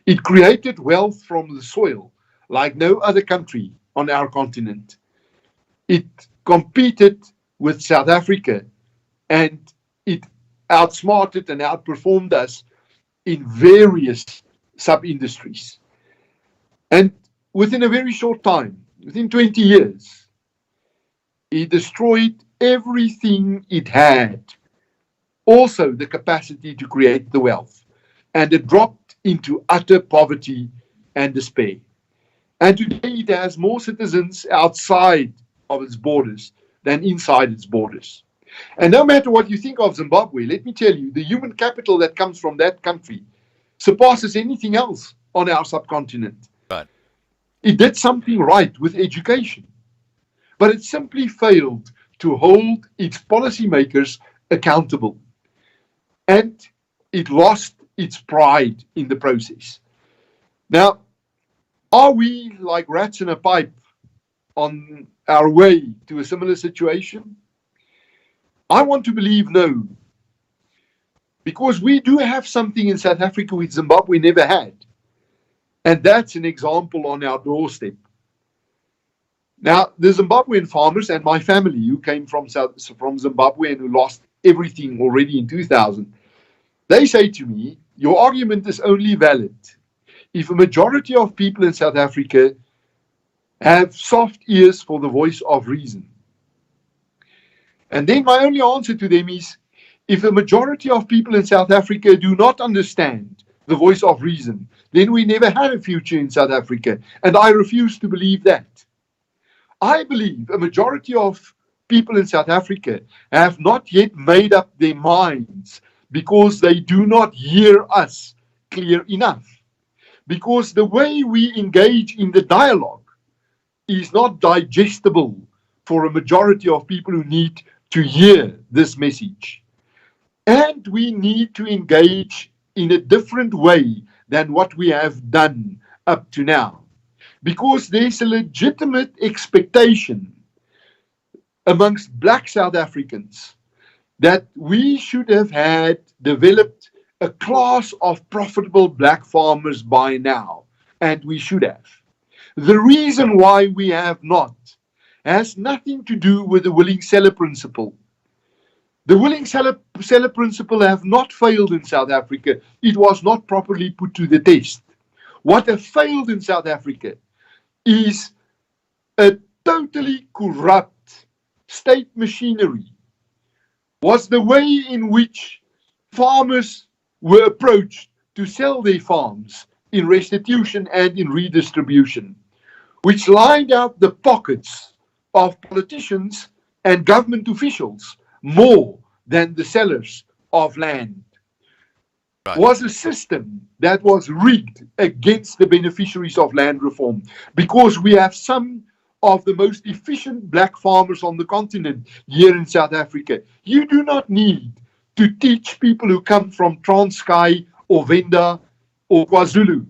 It created wealth from the soil like no other country on our continent. It competed with South Africa, and it outsmarted and outperformed us in various sub-industries. And within a very short time, within 20 years, It destroyed everything it had, also the capacity to create the wealth, and it dropped into utter poverty and despair. And today it has more citizens outside of its borders than inside its borders. And no matter what you think of Zimbabwe, let me tell you, the human capital that comes from that country surpasses anything else on our subcontinent. Right. It did something right with education, but it simply failed to hold its policymakers accountable. And it lost its pride in the process. Now, are we like rats in a pipe on our way to a similar situation? I want to believe no. Because we do have something in South Africa which Zimbabwe never had. And that's an example on our doorstep. Now, the Zimbabwean farmers and my family who came from Zimbabwe and who lost everything already in 2000, they say to me, your argument is only valid if a majority of people in South Africa have soft ears for the voice of reason. And then my only answer to them is, if a majority of people in South Africa do not understand the voice of reason, then we never had a future in South Africa. And I refuse to believe that. I believe a majority of people in South Africa have not yet made up their minds because they do not hear us clear enough. Because the way we engage in the dialogue is not digestible for a majority of people who need to hear this message. And we need to engage in a different way than what we have done up to now. Because there's a legitimate expectation amongst Black South Africans that we should have had developed a class of profitable Black farmers by now, and we should have. The reason why we have not has nothing to do with the willing seller principle. The willing seller principle have not failed in South Africa. It was not properly put to the test. What have failed in South Africa is a totally corrupt state machinery. Was the way in which farmers were approached to sell their farms in restitution and in redistribution, which lined out the pockets of politicians and government officials more than the sellers of land. Right. Was a system that was rigged against the beneficiaries of land reform, because we have some of the most efficient Black farmers on the continent here in South Africa. You do not need to teach people who come from Transkei or Venda or KwaZulu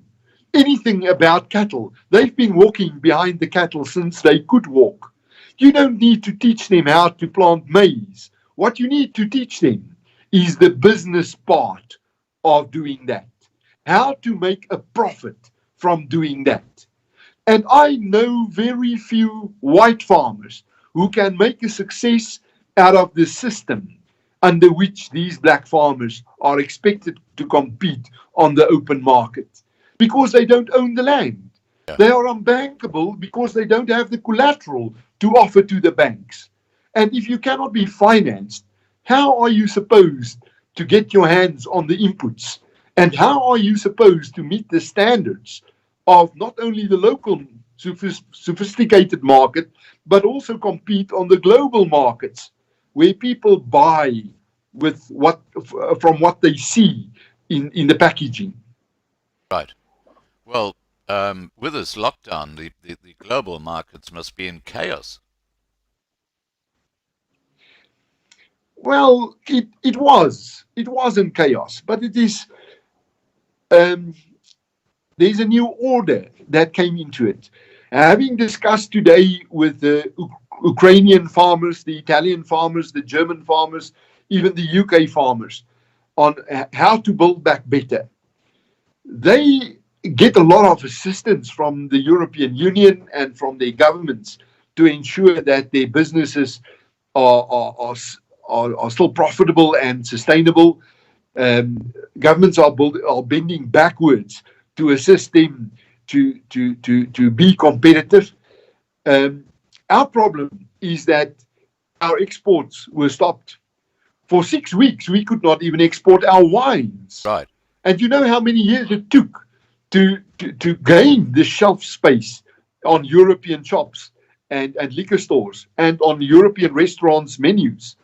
anything about cattle. They've been walking behind the cattle since they could walk. You don't need to teach them how to plant maize. What you need to teach them is the business part of doing that. How to make a profit from doing that. And I know very few white farmers who can make a success out of the system under which these Black farmers are expected to compete on the open market, because they don't own the land. Yeah. They are unbankable because they don't have the collateral to offer to the banks. And if you cannot be financed, how are you supposed to get your hands on the inputs? And how are you supposed to meet the standards of not only the local sophisticated market, but also compete on the global markets, where people buy with from what they see in the packaging? Right. Well, with this lockdown, the global markets must be in chaos. Well, it was in chaos, but it is. There's a new order that came into it. Having discussed today with the Ukrainian farmers, the Italian farmers, the German farmers, even the UK farmers, on how to build back better, they get a lot of assistance from the European Union and from their governments to ensure that their businesses are still profitable and sustainable. Governments are bending backwards to assist them to be competitive. Our problem is that our exports were stopped. For 6 weeks, we could not even export our wines. Right. And you know how many years it took to gain the shelf space on European shops and liquor stores and on European restaurants' menus.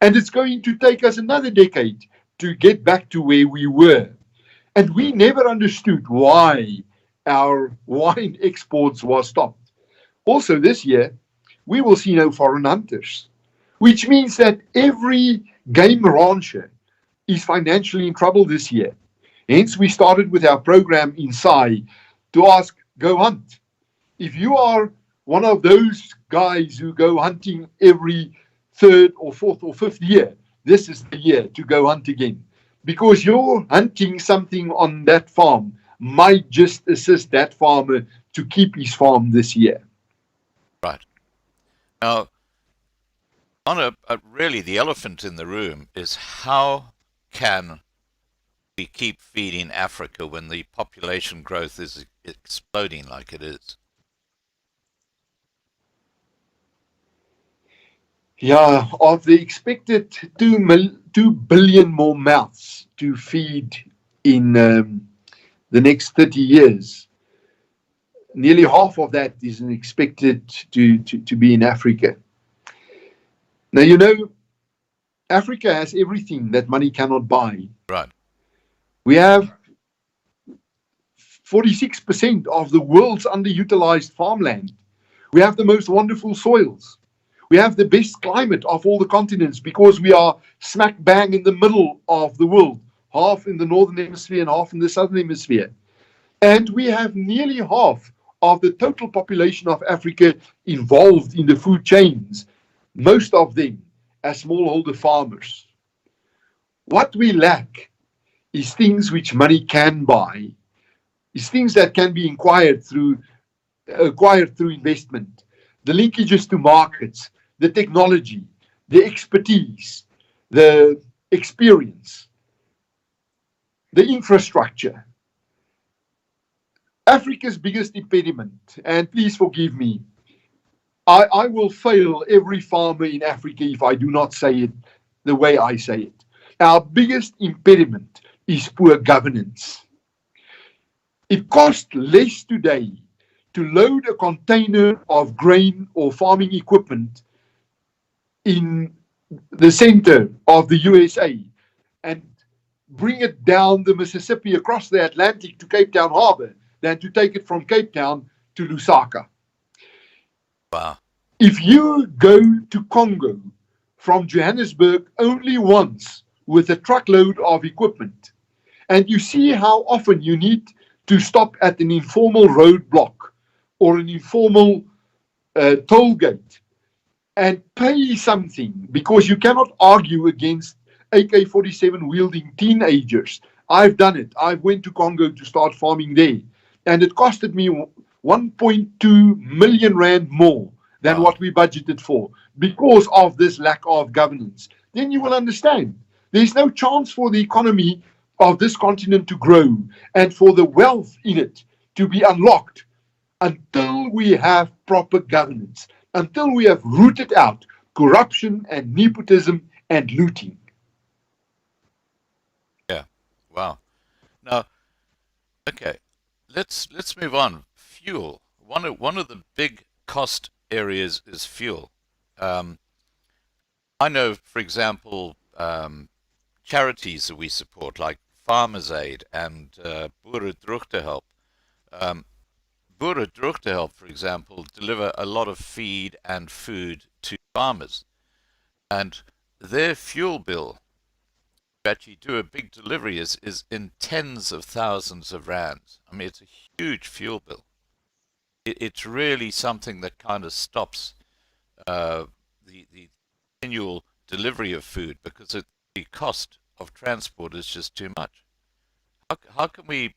And it's going to take us another decade to get back to where we were. And we never understood why our wine exports were stopped. Also this year, we will see no foreign hunters, which means that every game rancher is financially in trouble this year. Hence, we started with our program in Sai to ask, go hunt. If you are one of those guys who go hunting every third or fourth or fifth year, this is the year to go hunt again. Because you're hunting something on that farm might just assist that farmer to keep his farm this year. Right. Now, really the elephant in the room is how can we keep feeding Africa when the population growth is exploding like it is? Yeah, of the expected 2 billion more mouths to feed in the next 30 years, nearly half of that is expected to be in Africa. Now, you know, Africa has everything that money cannot buy. Right. We have 46% of the world's underutilized farmland. We have the most wonderful soils. We have the best climate of all the continents because we are smack bang in the middle of the world, half in the northern hemisphere and half in the southern hemisphere. And we have nearly half of the total population of Africa involved in the food chains, most of them as smallholder farmers. What we lack is things which money can buy, is things that can be acquired through investment, the linkages to markets, the technology, the expertise, the experience, the infrastructure. Africa's biggest impediment, and please forgive me, I will fail every farmer in Africa if I do not say it the way I say it. Our biggest impediment is poor governance. It costs less today to load a container of grain or farming equipment in the center of the USA and bring it down the Mississippi across the Atlantic to Cape Town Harbor than to take it from Cape Town to Lusaka. Wow. If you go to Congo from Johannesburg only once with a truckload of equipment, and you see how often you need to stop at an informal roadblock or an informal toll gate and pay something because you cannot argue against AK-47 wielding teenagers. I've done it. I went to Congo to start farming there, and it costed me 1.2 million rand more than what we budgeted for because of this lack of governance. Then you will understand there's no chance for the economy of this continent to grow and for the wealth in it to be unlocked until we have proper governance, until we have rooted out corruption and nepotism and looting. Yeah. Wow. Now, okay, let's move on. Fuel. One of the big cost areas is fuel. I know, for example, charities that we support, like Farmers Aid and Boere Droogtehelp. Boere Droogtehelp, for example, deliver a lot of feed and food to farmers. And their fuel bill, to actually do a big delivery, is in tens of thousands of rands. I mean, it's a huge fuel bill. It's really something that kind of stops the annual delivery of food because the cost of transport is just too much. How can we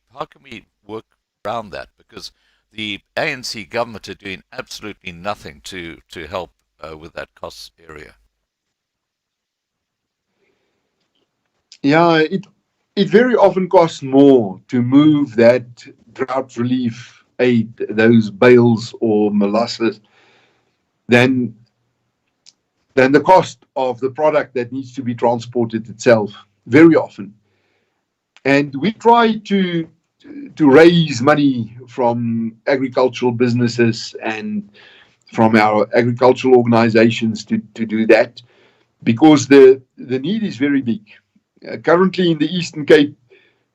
work around that? Because the ANC government are doing absolutely nothing to help with that cost area. Yeah, it very often costs more to move that drought relief aid, those bales or molasses, than than the cost of the product that needs to be transported itself, very often. And we try to raise money from agricultural businesses and from our agricultural organizations to do that, because the need is very big. Currently in the Eastern Cape,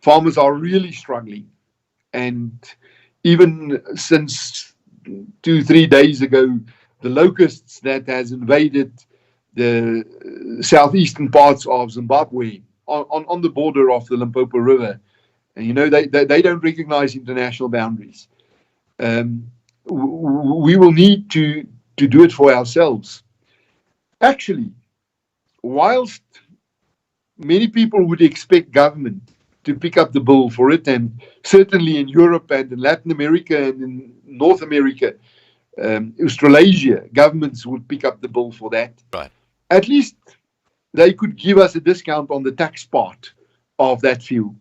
farmers are really struggling. And even since 2-3 days ago, the locusts that has invaded the southeastern parts of Zimbabwe on the border of the Limpopo River, and you know, they don't recognize international boundaries. We will need to do it for ourselves. Actually, whilst many people would expect government to pick up the bill for it, and certainly in Europe and in Latin America and in North America, Australasia, governments would pick up the bill for that. Right. At least they could give us a discount on the tax part of that fuel,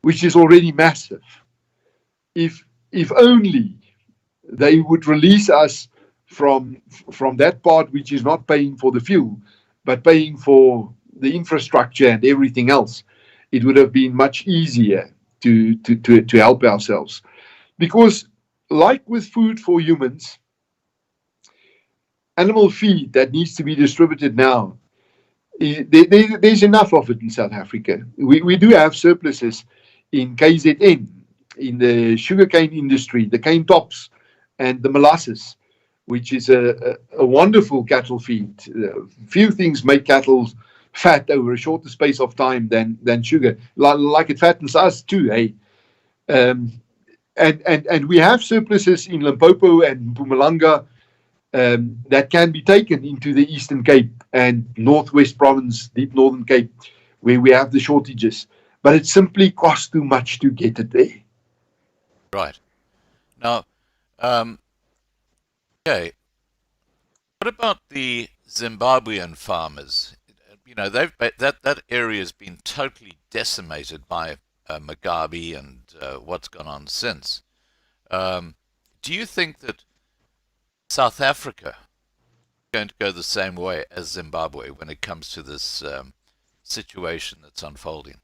which is already massive. If only they would release us from that part which is not paying for the fuel, but paying for the infrastructure and everything else, it would have been much easier to help ourselves. Because like with food for humans, animal feed that needs to be distributed now, there's enough of it in South Africa. We do have surpluses in KZN, in the sugarcane industry, the cane tops, and the molasses, which is a wonderful cattle feed. Few things make cattle fat over a shorter space of time than sugar, like it fattens us too, eh? And we have surpluses in Limpopo and Mpumalanga that can be taken into the Eastern Cape and Northwest Province, Deep Northern Cape, where we have the shortages. But it simply costs too much to get it there. Right. Now, okay. What about the Zimbabwean farmers? You know, that area has been totally decimated by Mugabe and what's gone on since. Do you think that South Africa is going to go the same way as Zimbabwe when it comes to this situation that's unfolding?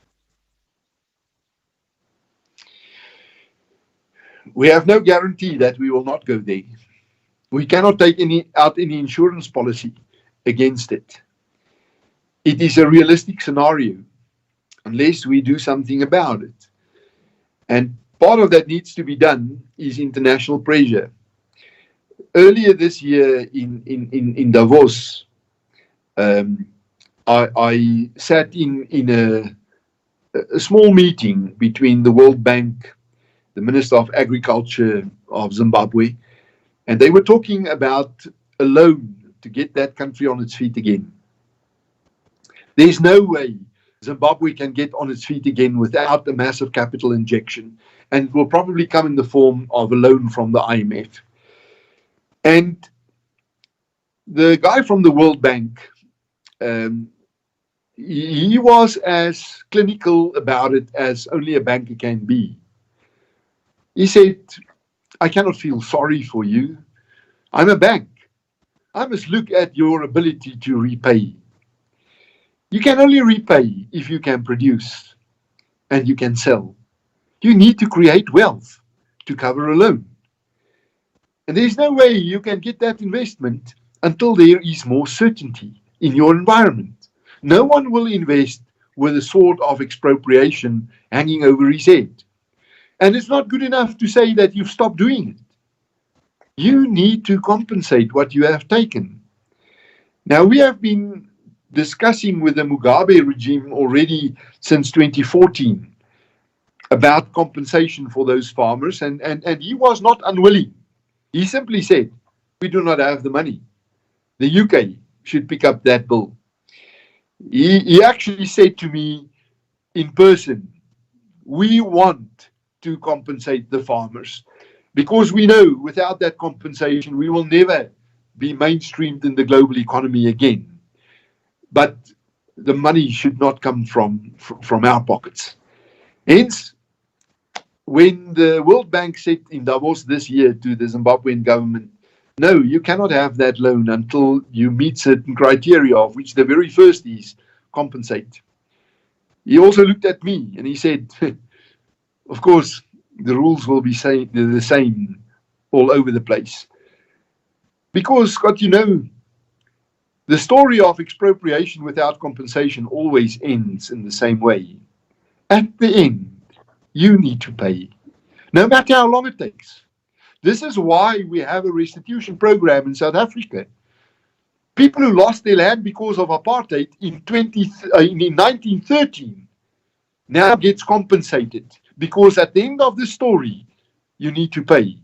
We have no guarantee that we will not go there. We cannot take out any insurance policy against it. It is a realistic scenario unless we do something about it. And part of that needs to be done is international pressure. Earlier this year in Davos, I sat in a small meeting between the World Bank, the Minister of Agriculture of Zimbabwe, and they were talking about a loan to get that country on its feet again. There's no way Zimbabwe can get on its feet again without a massive capital injection, and it will probably come in the form of a loan from the IMF. And the guy from the World Bank, he was as clinical about it as only a banker can be. He said, I cannot feel sorry for you. I'm a bank. I must look at your ability to repay. You can only repay if you can produce and you can sell. You need to create wealth to cover a loan. And there's no way you can get that investment until there is more certainty in your environment. No one will invest with a sword of expropriation hanging over his head. And it's not good enough to say that you've stopped doing it. You need to compensate what you have taken. Now, we have been discussing with the Mugabe regime already since 2014 about compensation for those farmers, and he was not unwilling. He simply said, we do not have the money. The UK should pick up that bill. He actually said to me in person, we want to compensate the farmers because we know without that compensation, we will never be mainstreamed in the global economy again. But the money should not come from our pockets. Hence, when the World Bank said in Davos this year to the Zimbabwean government, no, you cannot have that loan until you meet certain criteria, of which the very first is compensate. He also looked at me and he said, of course, the rules will be the same all over the place. Because, Scott, the story of expropriation without compensation always ends in the same way. At the end, you need to pay, no matter how long it takes. This is why we have a restitution program in South Africa. People who lost their land because of apartheid in 1913 now gets compensated, because at the end of the story, you need to pay.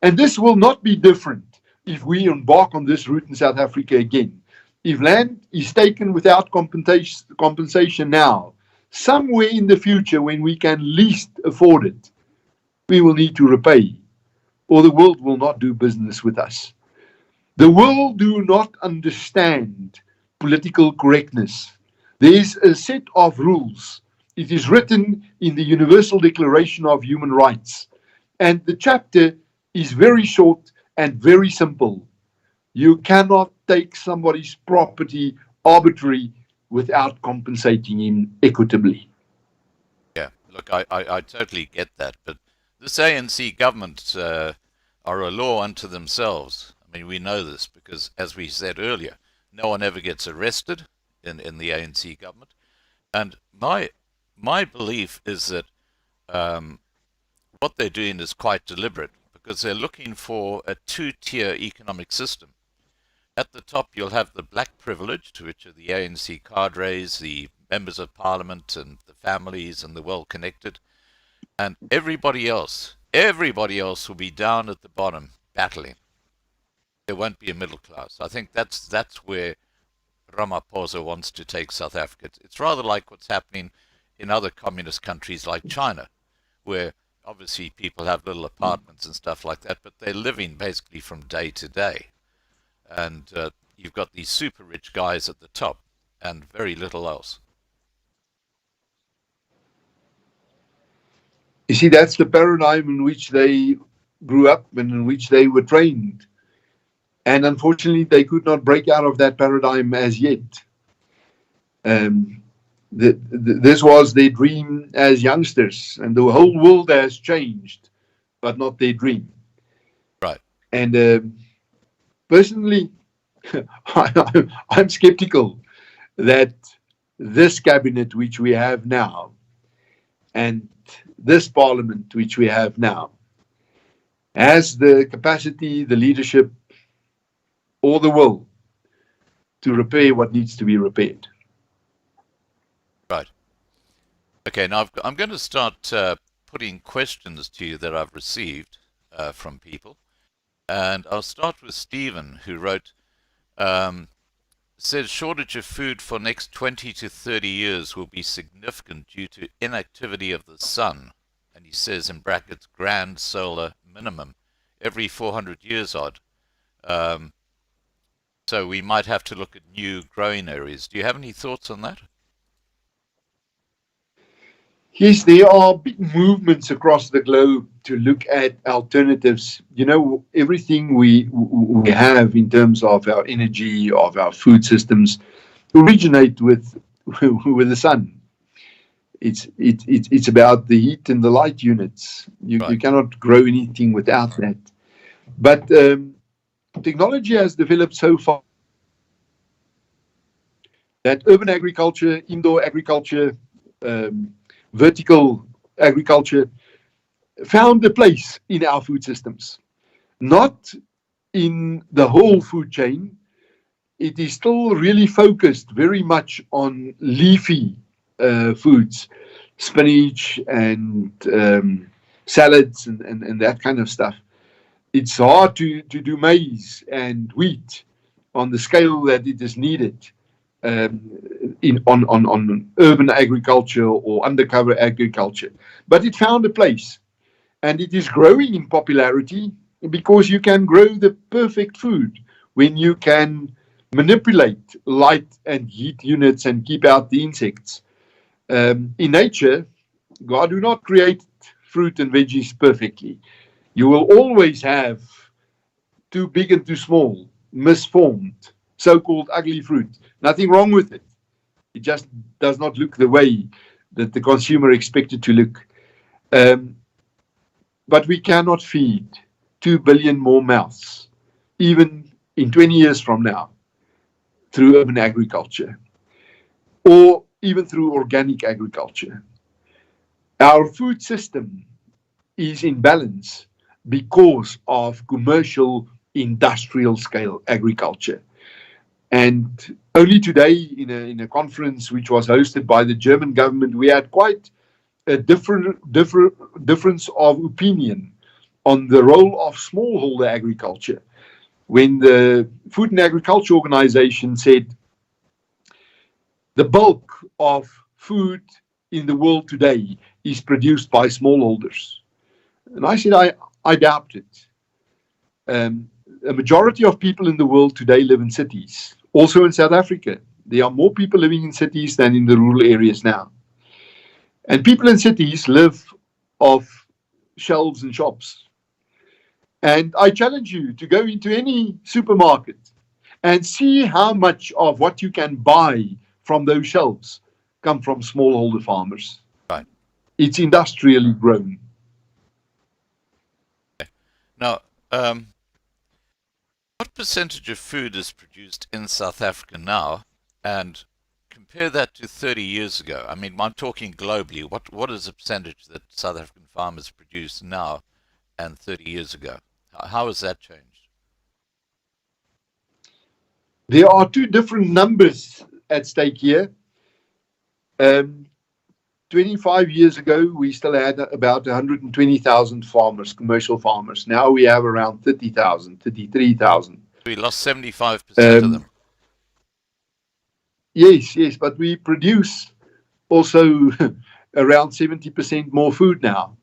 And this will not be different if we embark on this route in South Africa again. If land is taken without compensation now, somewhere in the future when we can least afford it, we will need to repay, or the world will not do business with us. The world do not understand political correctness. There is a set of rules. It is written in the Universal Declaration of Human Rights. And the chapter is very short and very simple. You cannot take somebody's property arbitrarily without compensating him equitably. Yeah, look, I totally get that, but this ANC government are a law unto themselves. I mean, we know this because, as we said earlier, no one ever gets arrested in the ANC government. And my belief is that what they're doing is quite deliberate, because they're looking for a two-tier economic system. At the top, you'll have the black privileged, which are the ANC cadres, the members of parliament, and the families, and the well-connected. And everybody else will be down at the bottom, battling. There won't be a middle class. I think that's where Ramaphosa wants to take South Africa. It's rather like what's happening in other communist countries like China, where obviously people have little apartments and stuff like that, but they're living basically from day to day. And you've got these super rich guys at the top and very little else. You see, that's the paradigm in which they grew up and in which they were trained. And unfortunately, they could not break out of that paradigm as yet. This was their dream as youngsters, and the whole world has changed, but not their dream. Right. And personally, I'm skeptical that this cabinet which we have now and this parliament which we have now has the capacity, the leadership, or the will to repair what needs to be repaired. Right. Okay, now I'm going to start putting questions to you that I've received from people. And I'll start with Stephen, who wrote, says shortage of food for next 20 to 30 years will be significant due to inactivity of the sun. And he says in brackets, grand solar minimum, every 400 years odd. So we might have to look at new growing areas. Do you have any thoughts on that? Yes, there are big movements across the globe to look at alternatives. Everything we have in terms of our energy, of our food systems, originate with the sun. It's about the heat and the light units. You cannot grow anything without that. But technology has developed so far that urban agriculture, indoor agriculture, vertical agriculture found a place in our food systems. Not in the whole food chain. It is still really focused very much on leafy foods, spinach and salads and that kind of stuff. It's hard to do maize and wheat on the scale that it is needed. On urban agriculture or undercover agriculture. But it found a place, and it is growing in popularity because you can grow the perfect food when you can manipulate light and heat units and keep out the insects. In nature, God do not create fruit and veggies perfectly. You will always have too big and too small, misformed, so-called ugly fruit. Nothing wrong with it. It just does not look the way that the consumer expected to look. But we cannot feed 2 billion more mouths, even in 20 years from now, through urban agriculture, or even through organic agriculture. Our food system is in balance because of commercial industrial scale agriculture. And only today in a conference which was hosted by the German government, we had quite a difference of opinion on the role of smallholder agriculture. When the Food and Agriculture Organization said the bulk of food in the world today is produced by smallholders. And I said, I doubt it. A majority of people in the world today live in cities. Also in South Africa, there are more people living in cities than in the rural areas now. And people in cities live off shelves and shops. And I challenge you to go into any supermarket and see how much of what you can buy from those shelves come from smallholder farmers. Right. It's industrially grown. Now, what percentage of food is produced in South Africa now, and compare that to 30 years ago? I mean, I'm talking globally. What is the percentage that South African farmers produce now and 30 years ago? How has that changed? There are two different numbers at stake here. 25 years ago, we still had about 120,000 farmers, commercial farmers. Now we have around 30,000, 33,000. We lost 75% of them. Yes, but we produce also around 70% more food now.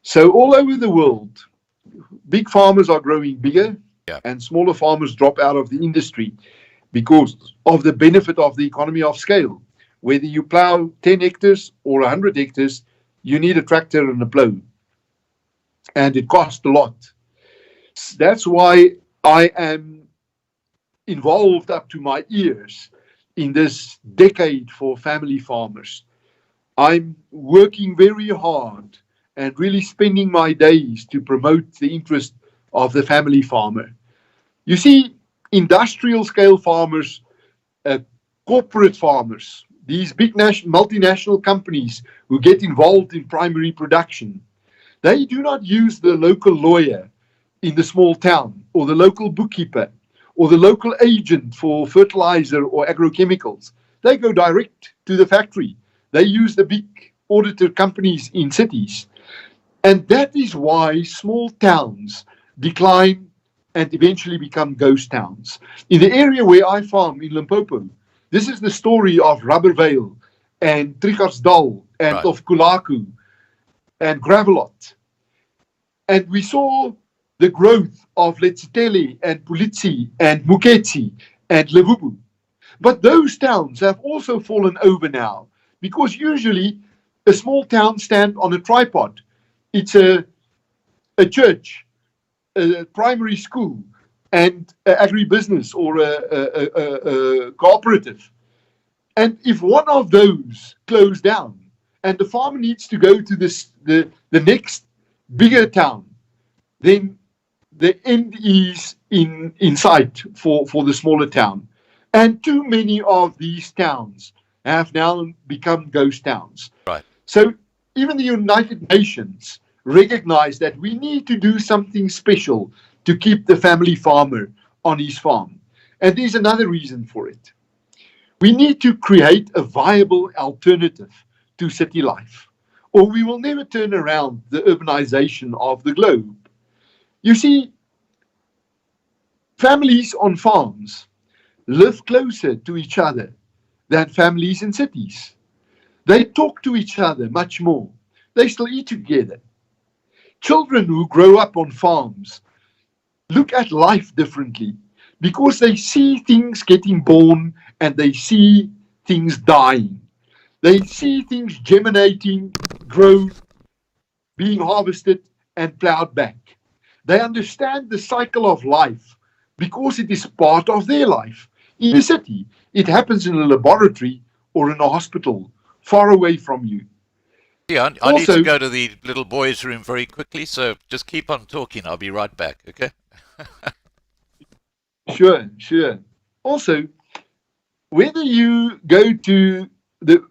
So all over the world, big farmers are growing bigger, and smaller farmers drop out of the industry because of the benefit of the economy of scale. Whether you plow 10 hectares or 100 hectares, you need a tractor and a plow. And it costs a lot. That's why I am involved up to my ears in this decade for family farmers. I'm working very hard and really spending my days to promote the interest of the family farmer. You see, industrial scale farmers, corporate farmers, these big multinational companies who get involved in primary production, they do not use the local lawyer in the small town, or the local bookkeeper, or the local agent for fertilizer or agrochemicals. They go direct to the factory. They use the big audited companies in cities. And that is why small towns decline and eventually become ghost towns. In the area where I farm in Limpopo, this is the story of Rubbervale and Trigarsdal and of Kulaku and Gravelot. And we saw the growth of Letsitele and Pulitsi and Muketsi and Levubu. But those towns have also fallen over now, because usually a small town stands on a tripod. It's a church, a primary school, and an agribusiness or a cooperative. And if one of those close down and the farmer needs to go to the next bigger town, then the end is in sight for the smaller town. And too many of these towns have now become ghost towns. Right. So even the United Nations recognize that we need to do something special to keep the family farmer on his farm. And there's another reason for it. We need to create a viable alternative to city life, or we will never turn around the urbanization of the globe. You see, families on farms live closer to each other than families in cities. They talk to each other much more. They still eat together. Children who grow up on farms look at life differently because they see things getting born and they see things dying. They see things germinating, grow, being harvested and plowed back. They understand the cycle of life because it is part of their life. In a city, it happens in a laboratory or in a hospital far away from you. Yeah, I need to Also, go to the little boys' room very quickly, so just keep on talking. I'll be right back, okay? sure. Also, whether you go to the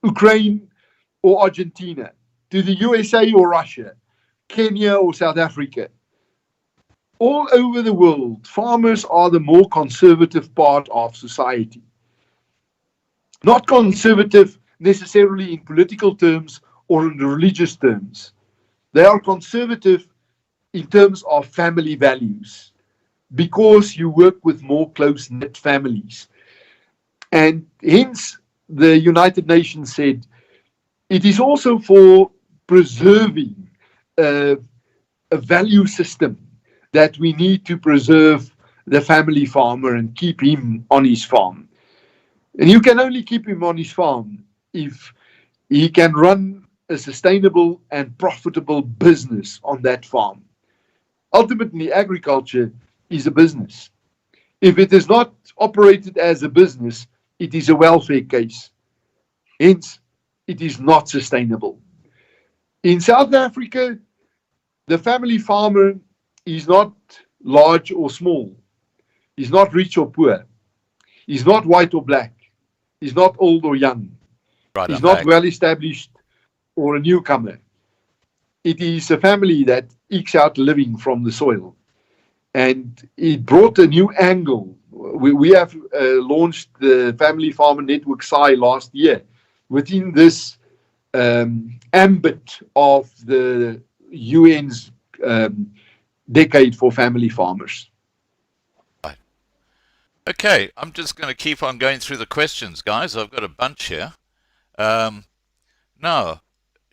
Ukraine or Argentina, to the USA or Russia, Kenya or South Africa, all over the world, farmers are the more conservative part of society. Not conservative necessarily in political terms or in religious terms. They are conservative in terms of family values because you work with more close-knit families. And hence, the United Nations said it is also for preserving a value system that we need to preserve the family farmer and keep him on his farm. And you can only keep him on his farm if he can run a sustainable and profitable business on that farm. Ultimately, agriculture is a business. If it is not operated as a business, it is a welfare case. Hence, it is not sustainable. In South Africa, the family farmer is not large or small. He's not rich or poor. He's not white or black. He's not old or young. Right, He's I'm not back. well established or a newcomer. It is a family that ekes out a living from the soil. And it brought a new angle. We have launched the Family Farmer Network SCI last year within this ambit of the UN's decade for family farmers. Okay, I'm just going to keep on going through the questions, guys. I've got a bunch here. Now,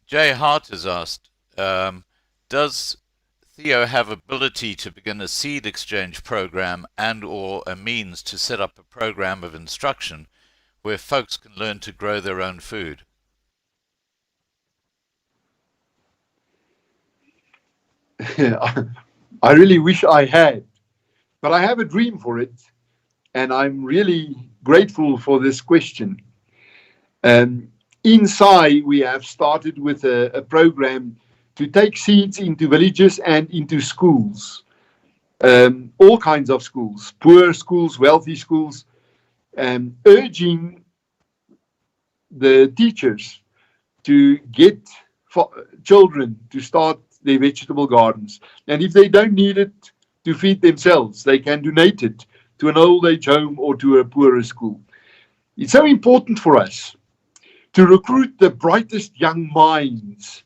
Jay Hart has asked, does Theo have ability to begin a seed exchange program and or a means to set up a program of instruction where folks can learn to grow their own food? I really wish I had, but I have a dream for it, and I'm really grateful for this question. Inside, we have started with a program to take seeds into villages and into schools, all kinds of schools, poor schools, wealthy schools, urging the teachers to get children to start their vegetable gardens. And if they don't need it to feed themselves, they can donate it to an old age home or to a poorer school. It's so important for us to recruit the brightest young minds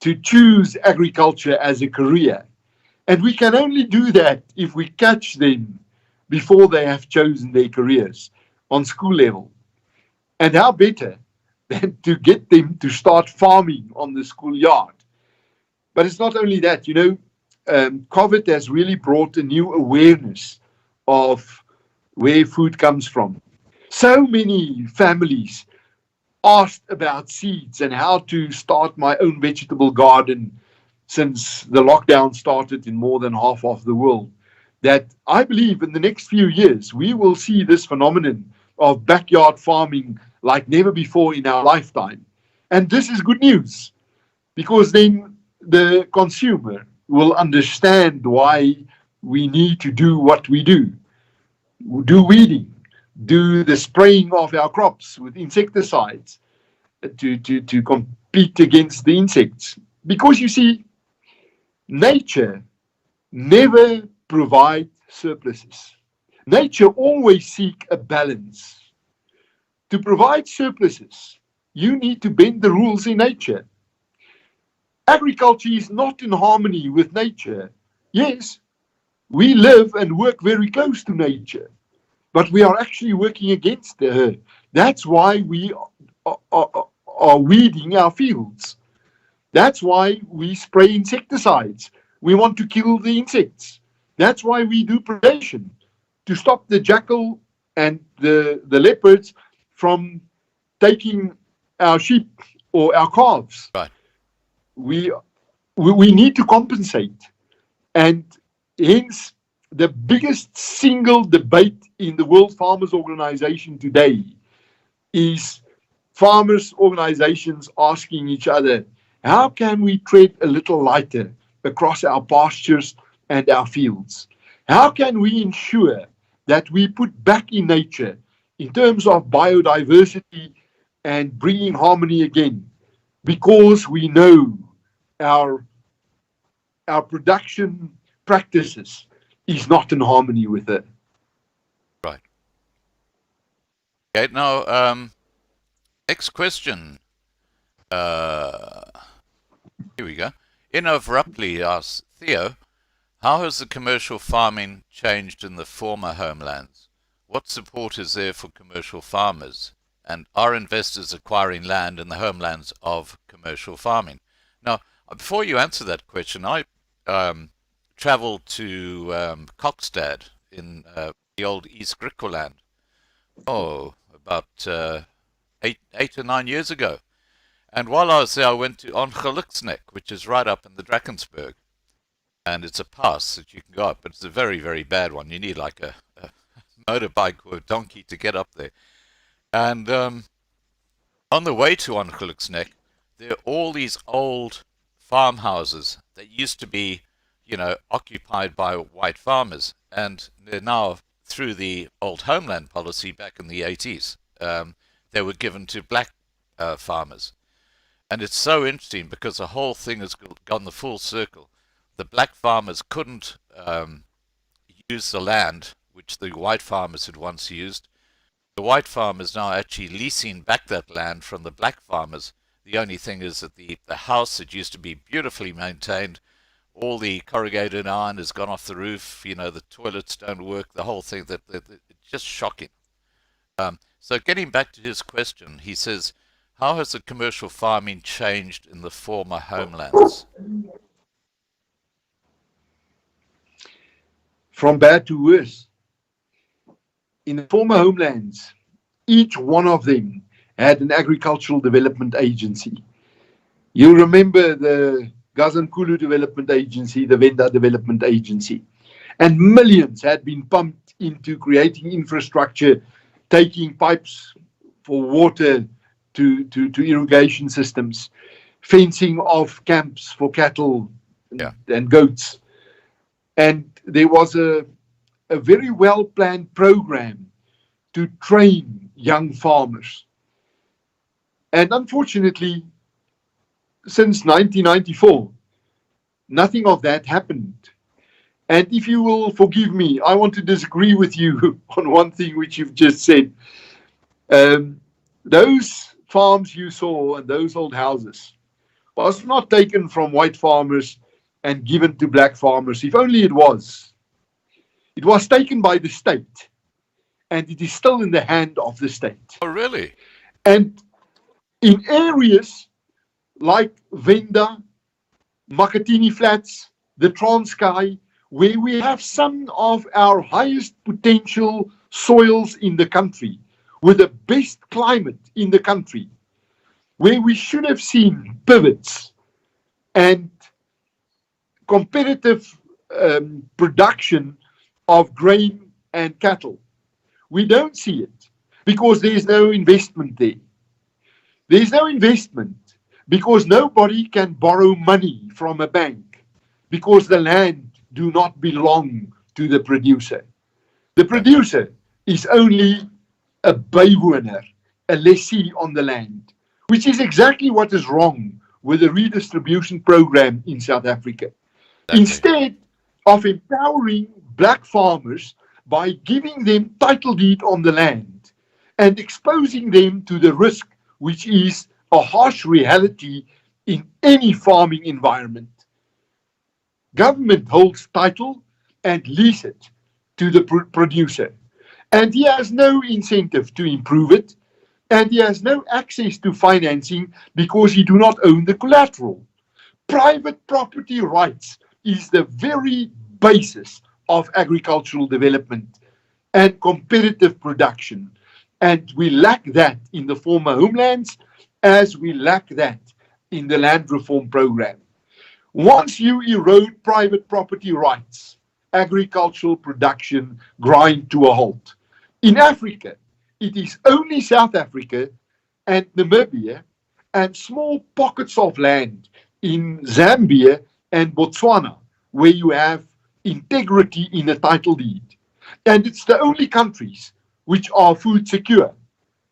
to choose agriculture as a career. And we can only do that if we catch them before they have chosen their careers on school level. And how better than to get them to start farming on the schoolyard. But it's not only that, COVID has really brought a new awareness of where food comes from. So many families asked about seeds and how to start my own vegetable garden since the lockdown started in more than half of the world, that I believe in the next few years we will see this phenomenon of backyard farming like never before in our lifetime. And this is good news, because then the consumer will understand why we need to do what we do weeding, do the spraying of our crops with insecticides to compete against the insects. Because you see, nature never provides surpluses. Nature always seeks a balance. To provide surpluses, you need to bend the rules in nature. Agriculture is not in harmony with nature. Yes, we live and work very close to nature, but we are actually working against her. That's why we are weeding our fields. That's why we spray insecticides. We want to kill the insects. That's why we do predation, to stop the jackal and the leopards from taking our sheep or our calves. Right. We need to compensate. And hence, the biggest single debate in the World Farmers Organization today is farmers' organizations asking each other, how can we tread a little lighter across our pastures and our fields? How can we ensure that we put back in nature in terms of biodiversity and bringing harmony again? Because we know our production practices is not in harmony with it. Right. Okay, now, next question. Here we go. Inov Rupley asks, Theo, how has the commercial farming changed in the former homelands? What support is there for commercial farmers? And are investors acquiring land in the homelands of commercial farming? Now, before you answer that question, I traveled to Kokstad in the old East Griqualand, about 8 or 9 years ago. And while I was there, I went to Ongeluksnek, which is right up in the Drakensberg. And it's a pass that you can go up, but it's a very, very bad one. You need like a motorbike or a donkey to get up there. And on the way to Ongeluksnek, there are all these old farmhouses that used to be, occupied by white farmers. And they're now, through the old homeland policy back in the 80s, they were given to black farmers. And it's so interesting because the whole thing has gone the full circle. The black farmers couldn't use the land which the white farmers had once used. The white farmers now actually leasing back that land from the black farmers. The only thing is that the house that used to be beautifully maintained, all the corrugated iron has gone off the roof, the toilets don't work, the whole thing, it's just shocking. So getting back to his question, he says, how has the commercial farming changed in the former homelands? From bad to worse. In the former homelands, each one of them had an agricultural development agency. You'll remember the Gazankulu Development Agency, the Venda Development Agency. And millions had been pumped into creating infrastructure, taking pipes for water to irrigation systems, fencing off camps for cattle and goats. And there was a very well-planned program to train young farmers. And unfortunately, since 1994, nothing of that happened. And if you will forgive me, I want to disagree with you on one thing which you've just said. Those farms you saw and those old houses was not taken from white farmers and given to black farmers. If only it was. It was taken by the state, and it is still in the hand of the state. Oh, really? And in areas like Venda, Makatini Flats, the Transkei, where we have some of our highest potential soils in the country, with the best climate in the country, where we should have seen pivots and competitive production of grain and cattle. We don't see it because there's no investment there. There's no investment because nobody can borrow money from a bank because the land do not belong to the producer. The producer is only a bywoner, a lessee on the land, which is exactly what is wrong with the redistribution program in South Africa. Exactly. Instead of empowering black farmers by giving them title deed on the land and exposing them to the risk, which is a harsh reality in any farming environment. Government holds title and lease it to the producer, and he has no incentive to improve it, and he has no access to financing because he do not own the collateral. Private property rights is the very basis of agricultural development and competitive production. And we lack that in the former homelands as we lack that in the land reform program. Once you erode private property rights, agricultural production grind to a halt. In Africa, it is only South Africa and Namibia and small pockets of land in Zambia and Botswana where you have integrity in a title deed. And it's the only countries which are food secure.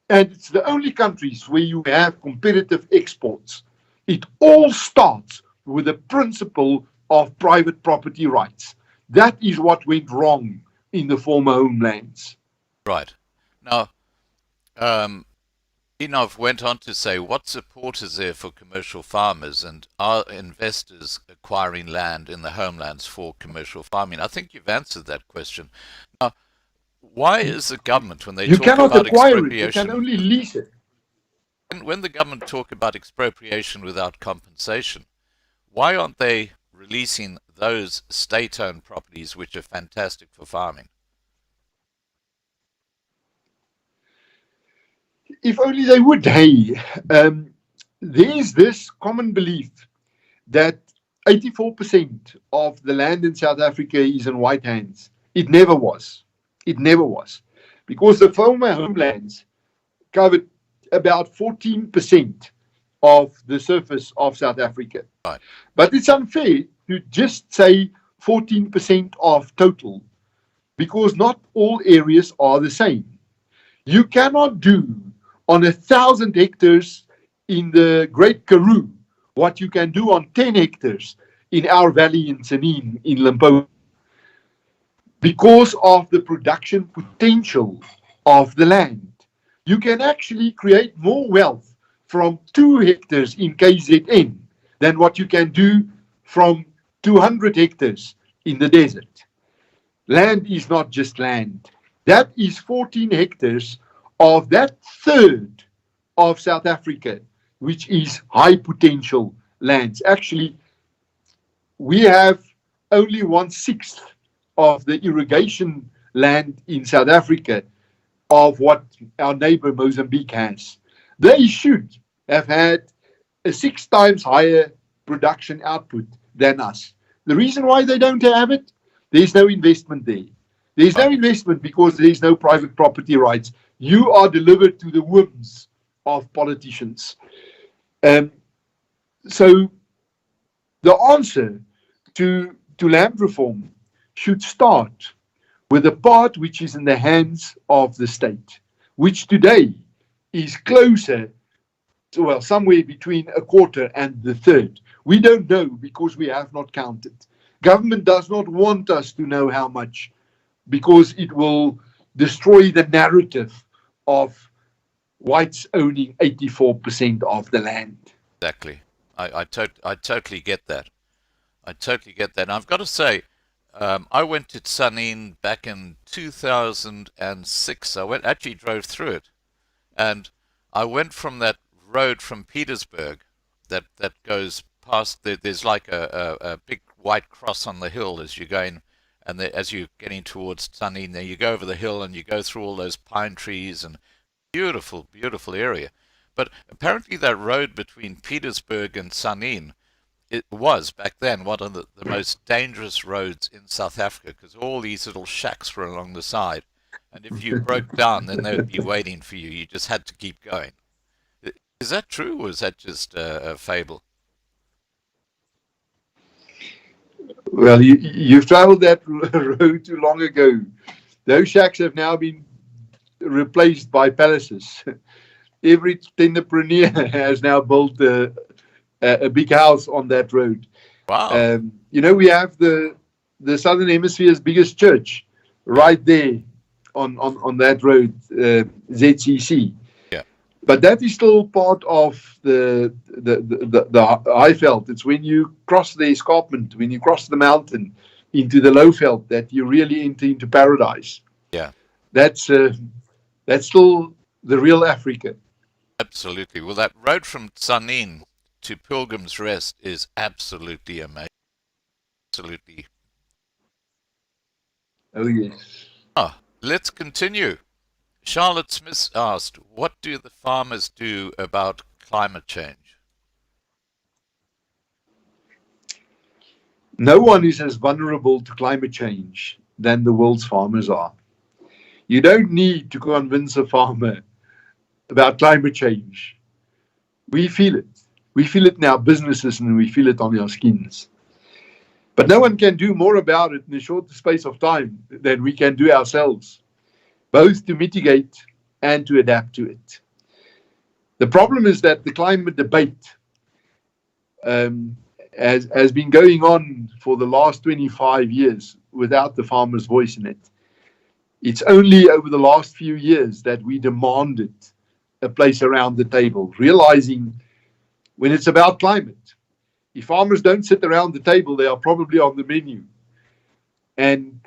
And it's the only countries where you have competitive exports. It all starts with the principle of private property rights. That is what went wrong in the former homelands. Right. Now, Enoch went on to say, what support is there for commercial farmers, and are investors acquiring land in the homelands for commercial farming? I think you've answered that question. Now, why is the government, when they You talk cannot about acquire it, you expropriation, can only lease it. when the government talk about expropriation without compensation, why aren't they releasing those state-owned properties which are fantastic for farming? If only they would. Hey, there's this common belief that 84% of the land in South Africa is in white hands. It never was. It never was. Because the former homelands covered about 14% of the surface of South Africa. Right. But it's unfair to just say 14% of total, because not all areas are the same. You cannot do on 1,000 hectares in the Great Karoo what you can do on 10 hectares in our valley in Sanin, in Limpopo, because of the production potential of the land. You can actually create more wealth from 2 hectares in KZN than what you can do from 200 hectares in the desert. Land is not just land. That is 14 hectares of that third of South Africa, which is high potential lands. Actually, we have only 1/6 of the irrigation land in South Africa of what our neighbor Mozambique has. They should have had a 6 times higher production output than us. The reason why they don't have it, there's no investment there. There's no investment because there's no private property rights. You are delivered to the whims of politicians. So the answer to land reform should start with the part which is in the hands of the state, which today is closer to, well, somewhere between a quarter and the third. We don't know because we have not counted. Government does not want us to know how much, because it will destroy the narrative of whites owning 84% of the land. Exactly. I totally get that. I totally get that. And I've got to say, I went to Sanin back in 2006. Actually drove through it, and I went from that road from Petersburg that goes past. There's like a big white cross on the hill as you're going, and as you're getting towards Sanin, there you go over the hill and you go through all those pine trees and beautiful, beautiful area. But apparently that road between Petersburg and Sanin, it was back then one of the most dangerous roads in South Africa, because all these little shacks were along the side, and if you broke down, then they would be waiting for you. You just had to keep going. Is that true, or is that just a fable? Well, you've traveled that road too long ago. Those shacks have now been replaced by palaces. Every tenderpreneur has now built a big house on that road. Wow. We have the Southern Hemisphere's biggest church right there on that road, ZCC. Yeah. But that is still part of the Highveld. It's when you cross the escarpment, when you cross the mountain into the Lowveld, that you really enter into paradise. Yeah. That's still the real Africa. Absolutely. Well, that road from Sanin to Pilgrim's Rest is absolutely amazing. Absolutely. Oh, yes. Let's continue. Charlotte Smith asked, what do the farmers do about climate change? No one is as vulnerable to climate change than the world's farmers are. You don't need to convince a farmer about climate change. We feel it. We feel it in our businesses and we feel it on our skins. But no one can do more about it in a short space of time than we can do ourselves, both to mitigate and to adapt to it. The problem is that the climate debate has been going on for the last 25 years without the farmer's voice in it. It's only over the last few years that we demanded a place around the table, realizing when it's about climate, if farmers don't sit around the table, they are probably on the menu. And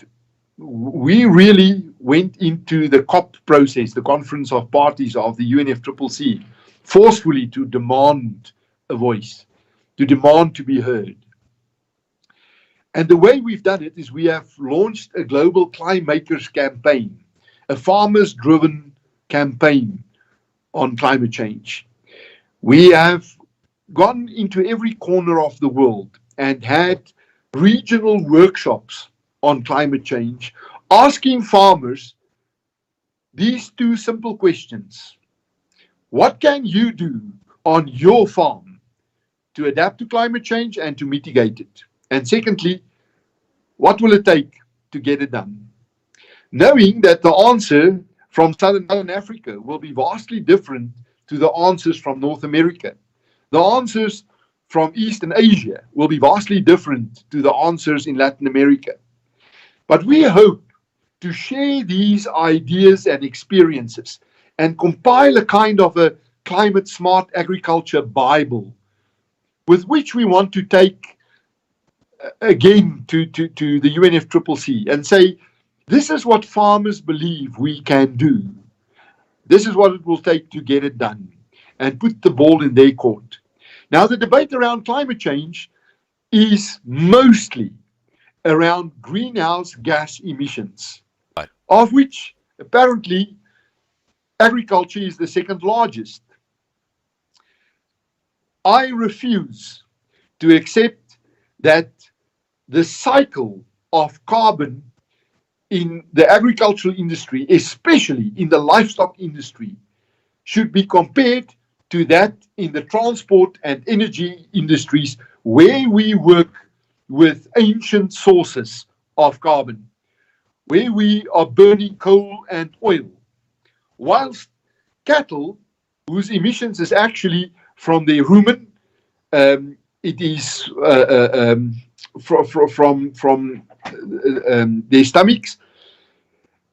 we really went into the COP process, the Conference of Parties of the UNFCCC, forcefully to demand a voice, to demand to be heard. And the way we've done it is we have launched a global Climakers campaign, a farmers-driven campaign on climate change. We have gone into every corner of the world and had regional workshops on climate change, asking farmers these two simple questions. What can you do on your farm to adapt to climate change and to mitigate it? And secondly, what will it take to get it done? Knowing that the answer from Southern Africa will be vastly different to the answers from North America. The answers from Eastern Asia will be vastly different to the answers in Latin America. But we hope to share these ideas and experiences and compile a kind of a climate smart agriculture Bible with which we want to take again to the UNFCCC and say, this is what farmers believe we can do. This is what it will take to get it done and put the ball in their court. Now, the debate around climate change is mostly around greenhouse gas emissions, Right. of which apparently agriculture is the second largest. I refuse to accept that the cycle of carbon in the agricultural industry, especially in the livestock industry, should be compared to that in the transport and energy industries where we work with ancient sources of carbon, where we are burning coal and oil, whilst cattle, whose emissions is actually from their rumen, it is from their stomachs,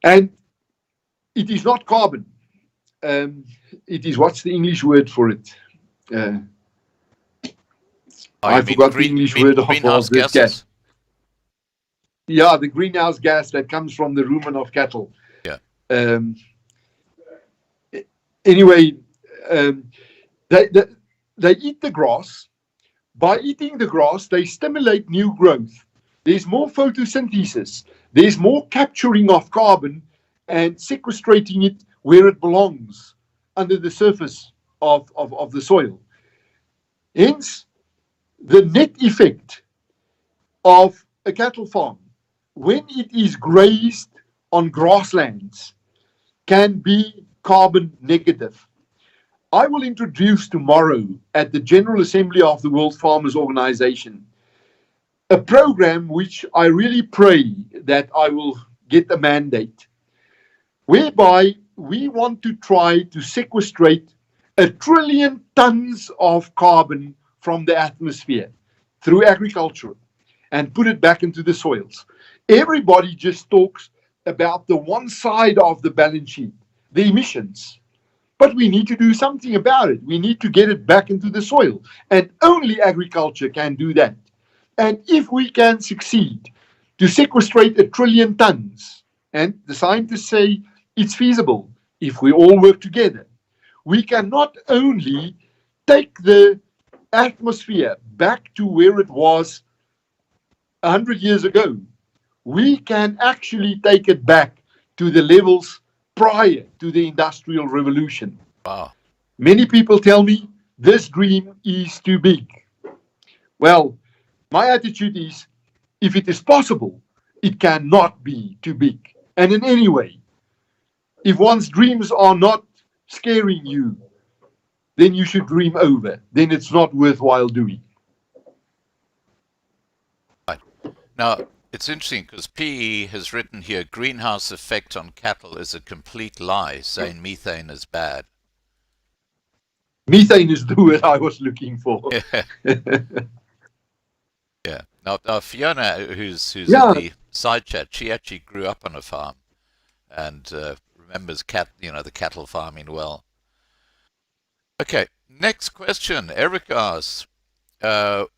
and it is not carbon. It is, what's the English word for it? I forgot the English word of greenhouse this gases. gas. Yeah, the greenhouse gas that comes from the rumen of cattle. Yeah. Anyway, they eat the grass. By eating the grass, they stimulate new growth. There's more photosynthesis. There's more capturing of carbon and sequestrating it where it belongs, under the surface of the soil. Hence, the net effect of a cattle farm, when it is grazed on grasslands, can be carbon negative. I will introduce tomorrow at the General Assembly of the World Farmers Organization a program which I really pray that I will get a mandate, whereby we want to try to sequestrate 1 trillion tons of carbon from the atmosphere through agriculture and put it back into the soils. Everybody just talks about the one side of the balance sheet, the emissions. But we need to do something about it. We need to get it back into the soil. And only agriculture can do that. And if we can succeed to sequestrate 1 trillion tons, and the scientists say it's feasible if we all work together, we can not only take the atmosphere back to where it was 100 years ago, we can actually take it back to the levels prior to the Industrial Revolution. Wow. Many people tell me this dream is too big. Well, my attitude is if it is possible, it cannot be too big. And in any way, if one's dreams are not scaring you, then you should dream over. Then it's not worthwhile doing. Right. Now, it's interesting because PE has written here, greenhouse effect on cattle is a complete lie, saying methane is bad. Methane is the word I was looking for. Yeah. Now Fiona, who's in Yeah. the side chat, she actually grew up on a farm and remembers the cattle farming well. Okay, next question. Eric asks,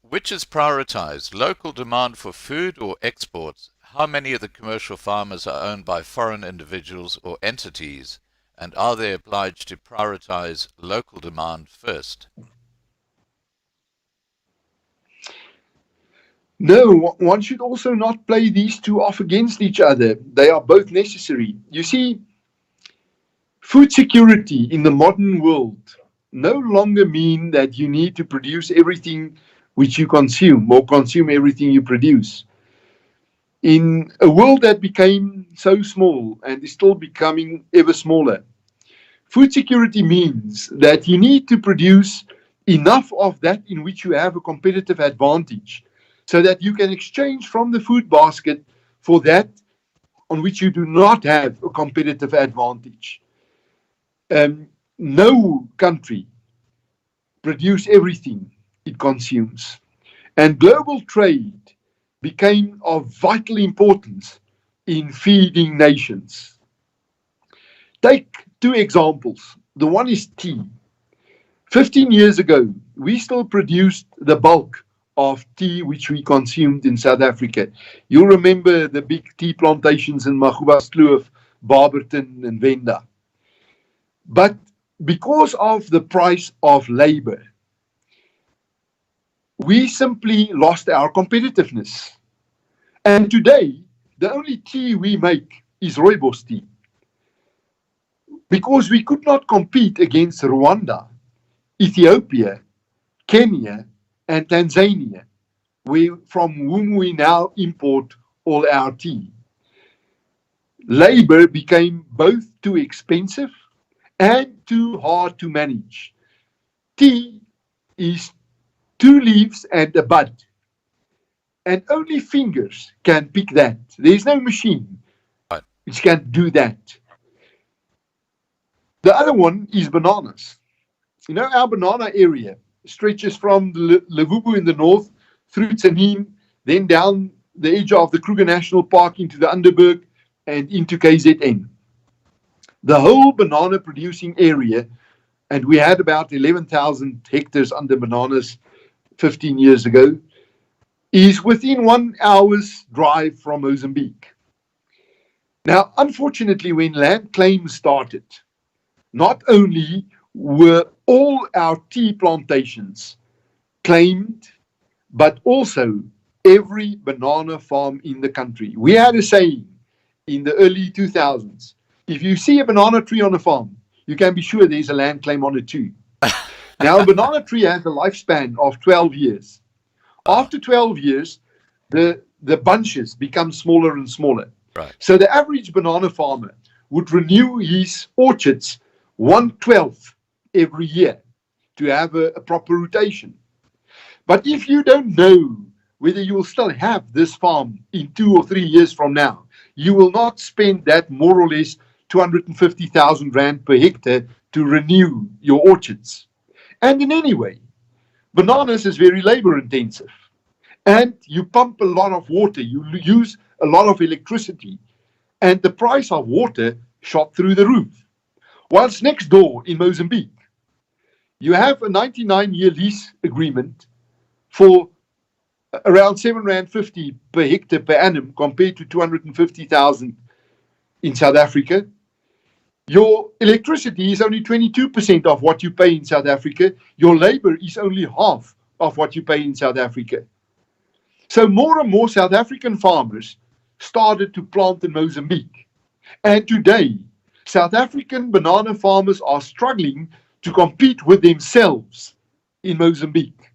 which is prioritized, local demand for food or exports? How many of the commercial farmers are owned by foreign individuals or entities? And are they obliged to prioritize local demand first? No, one should also not play these two off against each other. They are both necessary. You see, food security in the modern world no longer mean that you need to produce everything which you consume or consume everything you produce. In a world that became so small and is still becoming ever smaller, food security means that you need to produce enough of that in which you have a competitive advantage, so that you can exchange from the food basket for that on which you do not have a competitive advantage. No country produces everything it consumes. And global trade became of vital importance in feeding nations. Take two examples. The one is tea. 15 years ago, we still produced the bulk of tea which we consumed in South Africa. You'll remember the big tea plantations in Magubaskloof, Barberton and Venda. But because of the price of labor, we simply lost our competitiveness. And today, the only tea we make is rooibos tea. Because we could not compete against Rwanda, Ethiopia, Kenya, and Tanzania, from whom we now import all our tea. Labor became both too expensive and too hard to manage. Tea is 2 leaves and a bud, and only fingers can pick that. There is no machine which can do that. The other one is bananas. You know, our banana area stretches from Levubu in the north through Tsanin, then down the edge of the Kruger National Park into the Underberg and into KZN. The whole banana producing area, and we had about 11,000 hectares under bananas 15 years ago, is within 1 hour's drive from Mozambique. Now, unfortunately, when land claims started, not only were all our tea plantations claimed, but also every banana farm in the country. We had a saying in the early 2000s, if you see a banana tree on a farm, you can be sure there's a land claim on it too. Now, a banana tree has a lifespan of 12 years. After 12 years, the bunches become smaller and smaller. Right. So the average banana farmer would renew his orchards 1/12 every year to have a proper rotation. But if you don't know whether you will still have this farm in 2 or 3 years from now, you will not spend that more or less 250,000 Rand per hectare to renew your orchards. And in any way, bananas is very labor intensive. And you pump a lot of water, you use a lot of electricity, and the price of water shot through the roof. Whilst next door in Mozambique, you have a 99-year lease agreement for around 7.50 Rand per hectare per annum compared to 250,000 in South Africa. Your electricity is only 22% of what you pay in South Africa. Your labor is only half of what you pay in South Africa. So more and more South African farmers started to plant in Mozambique. And today, South African banana farmers are struggling to compete with themselves in Mozambique.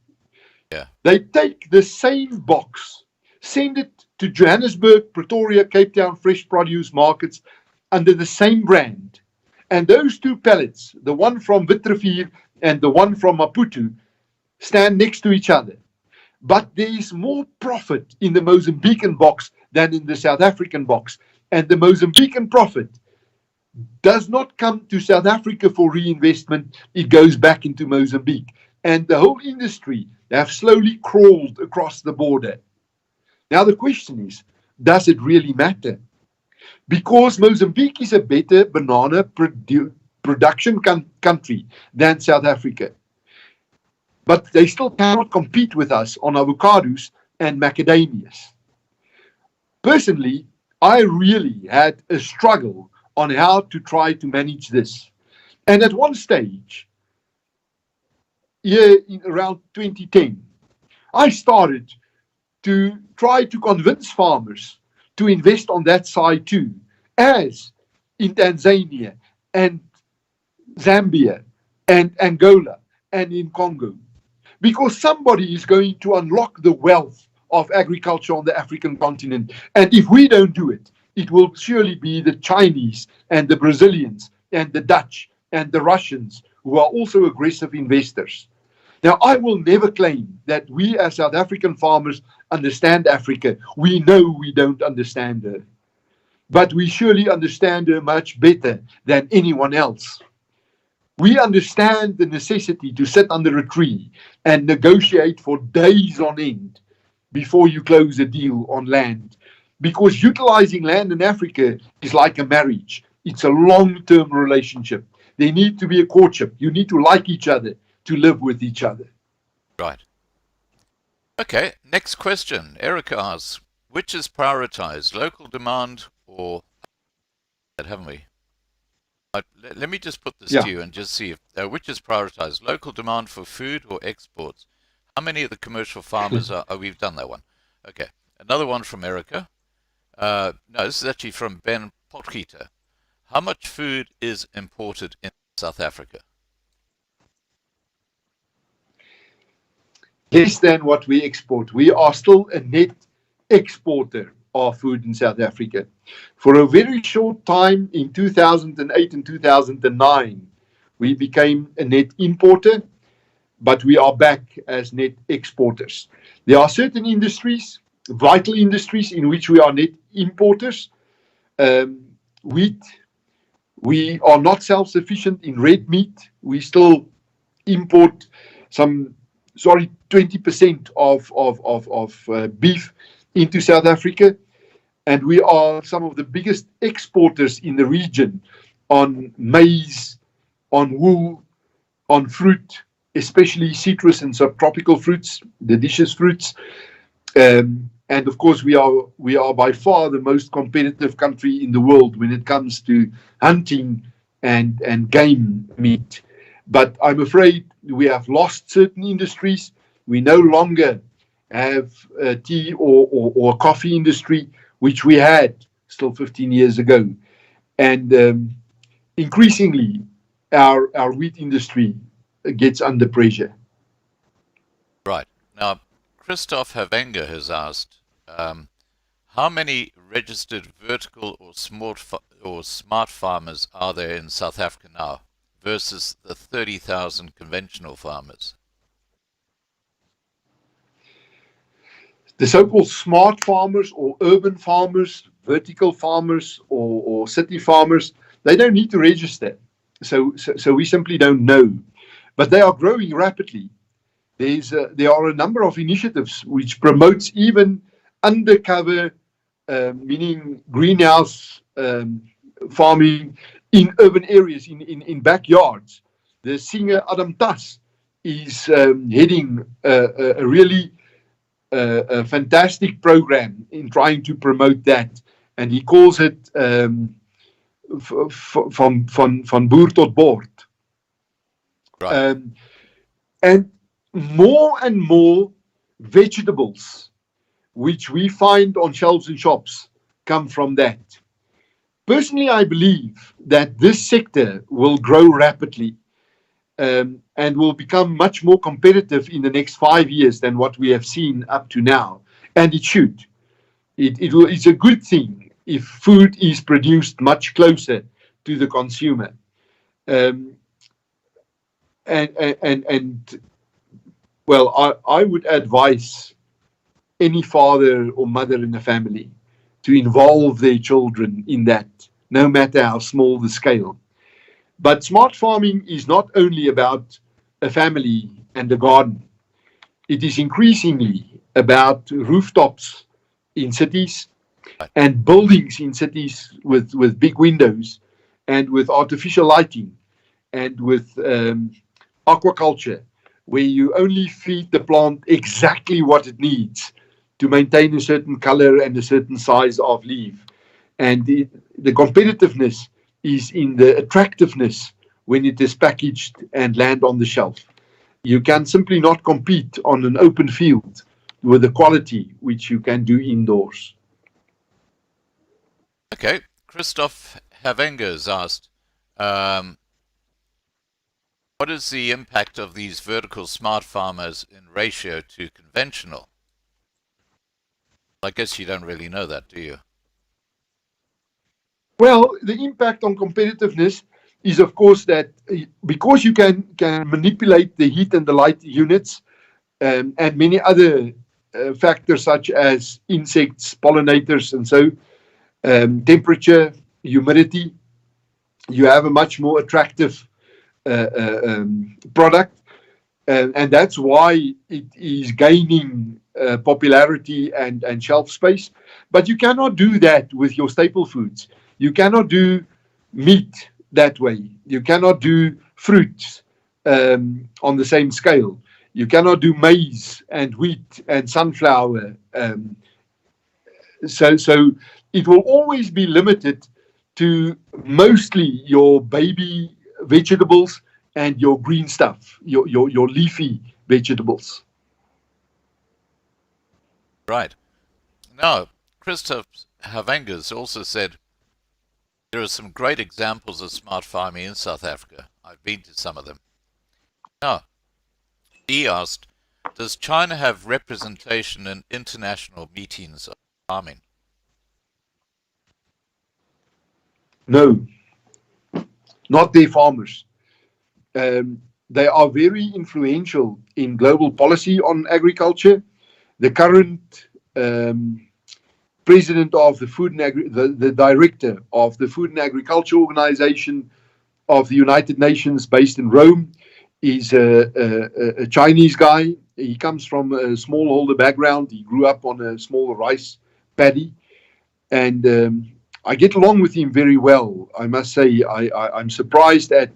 Yeah. They take the same box, send it to Johannesburg, Pretoria, Cape Town fresh produce markets under the same brand. And those two pallets, the one from Witrifuur and the one from Maputo, stand next to each other. But there is more profit in the Mozambican box than in the South African box. And the Mozambican profit does not come to South Africa for reinvestment. It goes back into Mozambique. And the whole industry have slowly crawled across the border. Now the question is, does it really matter? Because Mozambique is a better banana production country than South Africa. But they still cannot compete with us on avocados and macadamias. Personally, I really had a struggle on how to try to manage this. And at one stage, in around 2010, I started to try to convince farmers to invest on that side too, as in Tanzania and Zambia and Angola and in Congo. Because somebody is going to unlock the wealth of agriculture on the African continent. And if we don't do it, it will surely be the Chinese and the Brazilians and the Dutch and the Russians who are also aggressive investors. Now, I will never claim that we as South African farmers understand Africa. We know we don't understand her. But we surely understand her much better than anyone else. We understand the necessity to sit under a tree and negotiate for days on end before you close a deal on land. Because utilizing land in Africa is like a marriage. It's a long-term relationship. There needs to be a courtship. You need to like each other to live with each other. Right. Okay, next question. Erica asks, which is prioritized, local demand or... haven't we? Let me just put this to you and just see if, which is prioritized, local demand for food or exports? How many of the commercial farmers are... Oh, we've done that one. Okay, another one from Erica. No, this is actually from Ben Potgieter. How much food is imported in South Africa? Less than what we export. We are still a net exporter of food in South Africa. For a very short time in 2008 and 2009, we became a net importer, but we are back as net exporters. There are certain industries, vital industries, in which we are net importers. Wheat, we are not self-sufficient in red meat. We still import 20% of beef into South Africa. And we are some of the biggest exporters in the region on maize, on wool, on fruit, especially citrus and subtropical fruits, the deciduous fruits. And of course, we are by far the most competitive country in the world when it comes to hunting and game meat. But I'm afraid we have lost certain industries. We no longer have a tea or coffee industry, which we had still 15 years ago. And increasingly, our wheat industry gets under pressure. Right. Now, Christoph Havenger has asked, how many registered vertical or smart farmers are there in South Africa now versus the 30,000 conventional farmers? The so-called smart farmers or urban farmers, vertical farmers or city farmers, they don't need to register. So we simply don't know. But they are growing rapidly. There are a number of initiatives which promotes even undercover, meaning greenhouse farming in urban areas, in backyards. The singer Adam Tas is heading a really a fantastic program in trying to promote that, and he calls it van boer tot bord. Right. And more vegetables which we find on shelves in shops come from that. Personally, I believe that this sector will grow rapidly and will become much more competitive in the next 5 years than what we have seen up to now. And it should, It's a good thing if food is produced much closer to the consumer. Um, and well, I would advise any father or mother in a family to involve their children in that, no matter how small the scale. But smart farming is not only about a family and a garden. It is increasingly about rooftops in cities and buildings in cities with big windows and with artificial lighting and with aquaculture, where you only feed the plant exactly what it needs to maintain a certain color and a certain size of leaf. And the competitiveness is in the attractiveness when it is packaged and land on the shelf. You can simply not compete on an open field with the quality which you can do indoors. Okay, Christoph Havengers asked, what is the impact of these vertical smart farmers in ratio to conventional? I guess you don't really know that, do you? Well, the impact on competitiveness is, of course, that because you can manipulate the heat and the light units and many other factors such as insects, pollinators, and so temperature, humidity, you have a much more attractive product, and that's why it is gaining popularity and shelf space. But you cannot do that with your staple foods. You cannot do meat that way. You cannot do fruits on the same scale. You cannot do maize and wheat and sunflower. So it will always be limited to mostly your baby vegetables and your green stuff, your leafy vegetables. Right. Now, Christoph Havengers also said, there are some great examples of smart farming in South Africa. I've been to some of them. Now, he asked, does China have representation in international meetings of farming? No, not their farmers. They are very influential in global policy on agriculture. The current president of the Food and the director of the Food and Agriculture Organization of the United Nations, based in Rome, is a Chinese guy. He comes from a smallholder background. He grew up on a small rice paddy, and I get along with him very well. I must say, I'm surprised at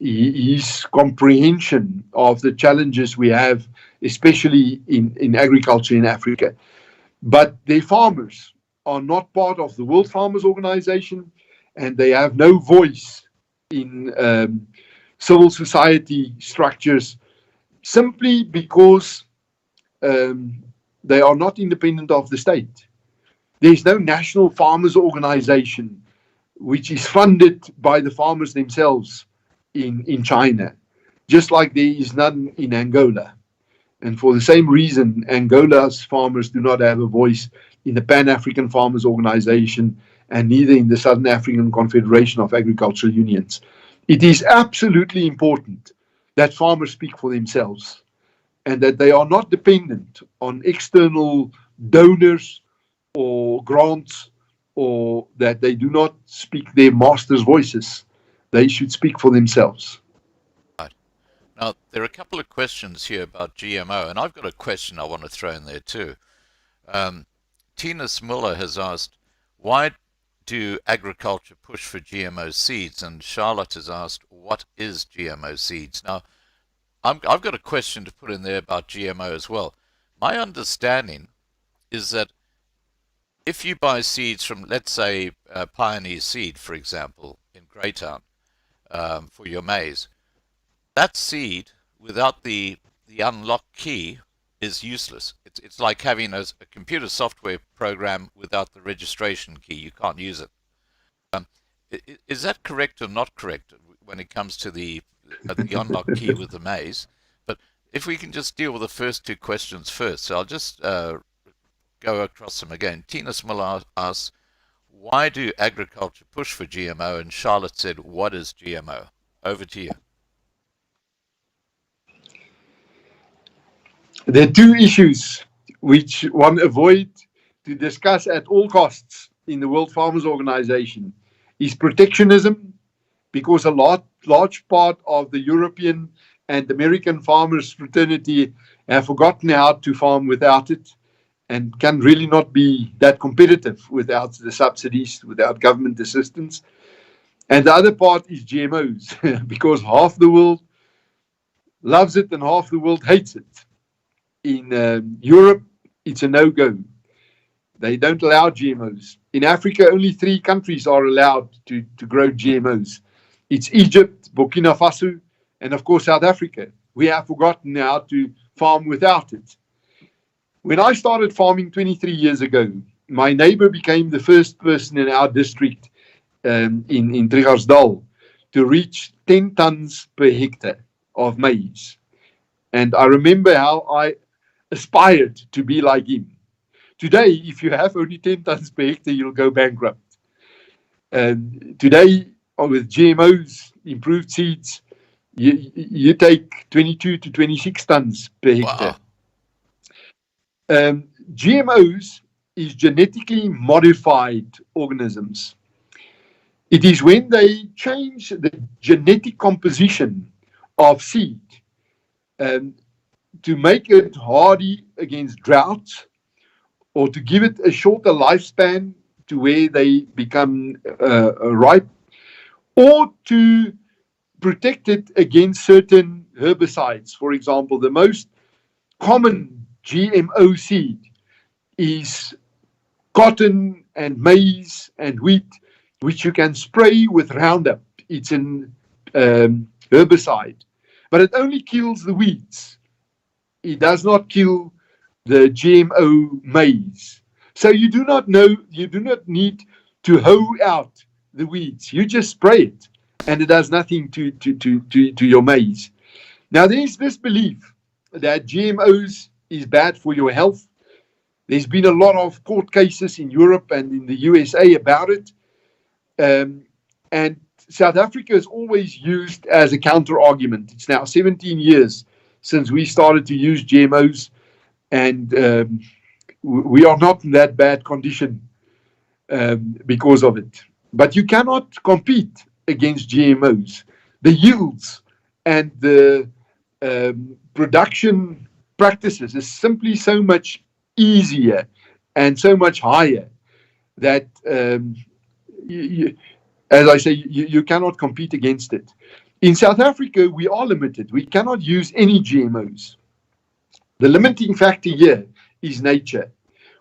his comprehension of the challenges we have, especially in agriculture in Africa. But their farmers are not part of the World Farmers Organization, and they have no voice in civil society structures simply because they are not independent of the state. There's no national farmers organization which is funded by the farmers themselves in China, just like there is none in Angola. And for the same reason, Angola's farmers do not have a voice in the Pan-African Farmers Organization and neither in the Southern African Confederation of Agricultural Unions. It is absolutely important that farmers speak for themselves and that they are not dependent on external donors or grants, or that they do not speak their masters' voices. They should speak for themselves. Right. Now, there are a couple of questions here about GMO, and I've got a question I want to throw in there too. Tina Smuller has asked, why do agriculture push for GMO seeds? And Charlotte has asked, what is GMO seeds? Now, I've got a question to put in there about GMO as well. My understanding is that if you buy seeds from, let's say, Pioneer Seed, for example, in Greytown, for your maize, that seed, without the unlock key, is useless. It's like having a computer software program without the registration key. You can't use it. Is that correct or not correct when it comes to the unlock key with the maize? But if we can just deal with the first two questions first. So I'll just go across them again. Tina Smiller asks, why do agriculture push for GMO? And Charlotte said, what is GMO? Over to you. There are two issues which one avoid to discuss at all costs in the World Farmers Organization is protectionism, because a large part of the European and American farmers fraternity have forgotten how to farm without it and can really not be that competitive without the subsidies, without government assistance. And the other part is GMOs, because half the world loves it and half the world hates it. In Europe, it's a no-go. They don't allow GMOs. In Africa, only 3 countries are allowed to grow GMOs. It's Egypt, Burkina Faso, and of course South Africa. We have forgotten how to farm without it. When I started farming 23 years ago, my neighbor became the first person in our district in Trigarsdal to reach 10 tons per hectare of maize. And I remember how I aspired to be like him. Today, if you have only 10 tons per hectare, you'll go bankrupt. And today, with GMOs, improved seeds, you take 22 to 26 tons per hectare. Wow. GMOs is genetically modified organisms. It is when they change the genetic composition of seed to make it hardy against drought, or to give it a shorter lifespan to where they become ripe, or to protect it against certain herbicides. For example, the most common GMO seed is cotton and maize and wheat, which you can spray with Roundup. It's an herbicide, but it only kills the weeds. It does not kill the GMO maize. So you do not need to hoe out the weeds. You just spray it, and it does nothing to your maize. Now, there's this belief that GMOs is bad for your health. There's been a lot of court cases in Europe and in the USA about it. And South Africa is always used as a counter argument. It's now 17 years since we started to use GMOs, and we are not in that bad condition because of it. But you cannot compete against GMOs. The yields and the production practices is simply so much easier and so much higher that, as I say, you cannot compete against it. In South Africa, we are limited. We cannot use any GMOs. The limiting factor here is nature.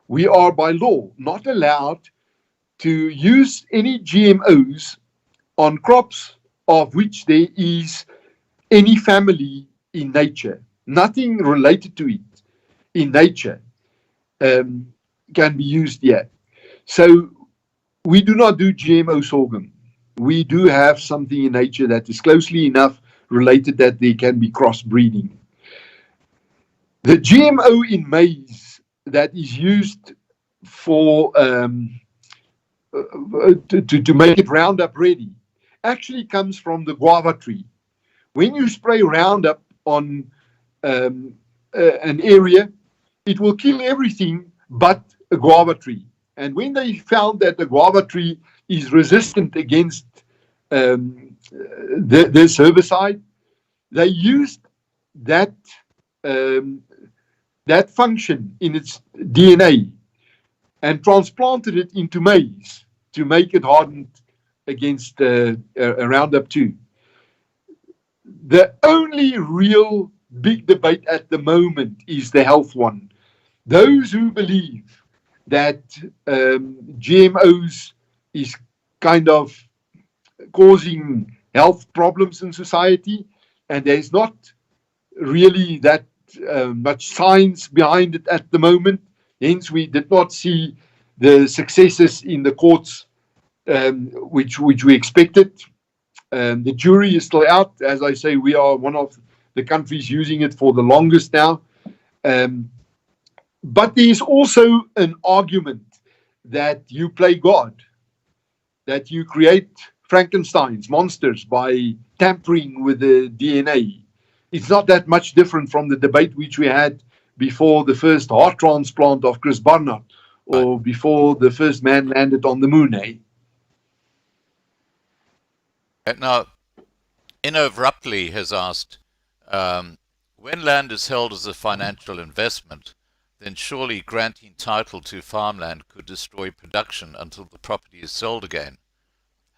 We are by law not allowed to use any GMOs on crops of which there is any family in nature. Nothing related to it in nature can be used yet. So we do not do GMO sorghum. We do have something in nature that is closely enough related that there can be crossbreeding. The GMO in maize that is used for to make it Roundup ready actually comes from the guava tree. When you spray Roundup on an area, it will kill everything but a guava tree. And when they found that the guava tree is resistant against this herbicide, they used that function in its DNA and transplanted it into maize to make it hardened against a Roundup 2. The only real big debate at the moment is the health one. Those who believe that GMOs is kind of causing health problems in society, and there's not really that much science behind it at the moment. Hence, we did not see the successes in the courts which we expected. The jury is still out. As I say, we are one of the countries using it for the longest now. But there is also an argument that you play God, that you create Frankenstein's monsters by tampering with the DNA. It's not that much different from the debate which we had before the first heart transplant of Chris Barnard, or before the first man landed on the moon, eh? Now, Inno Rupley has asked, when land is held as a financial investment, then surely granting title to farmland could destroy production until the property is sold again.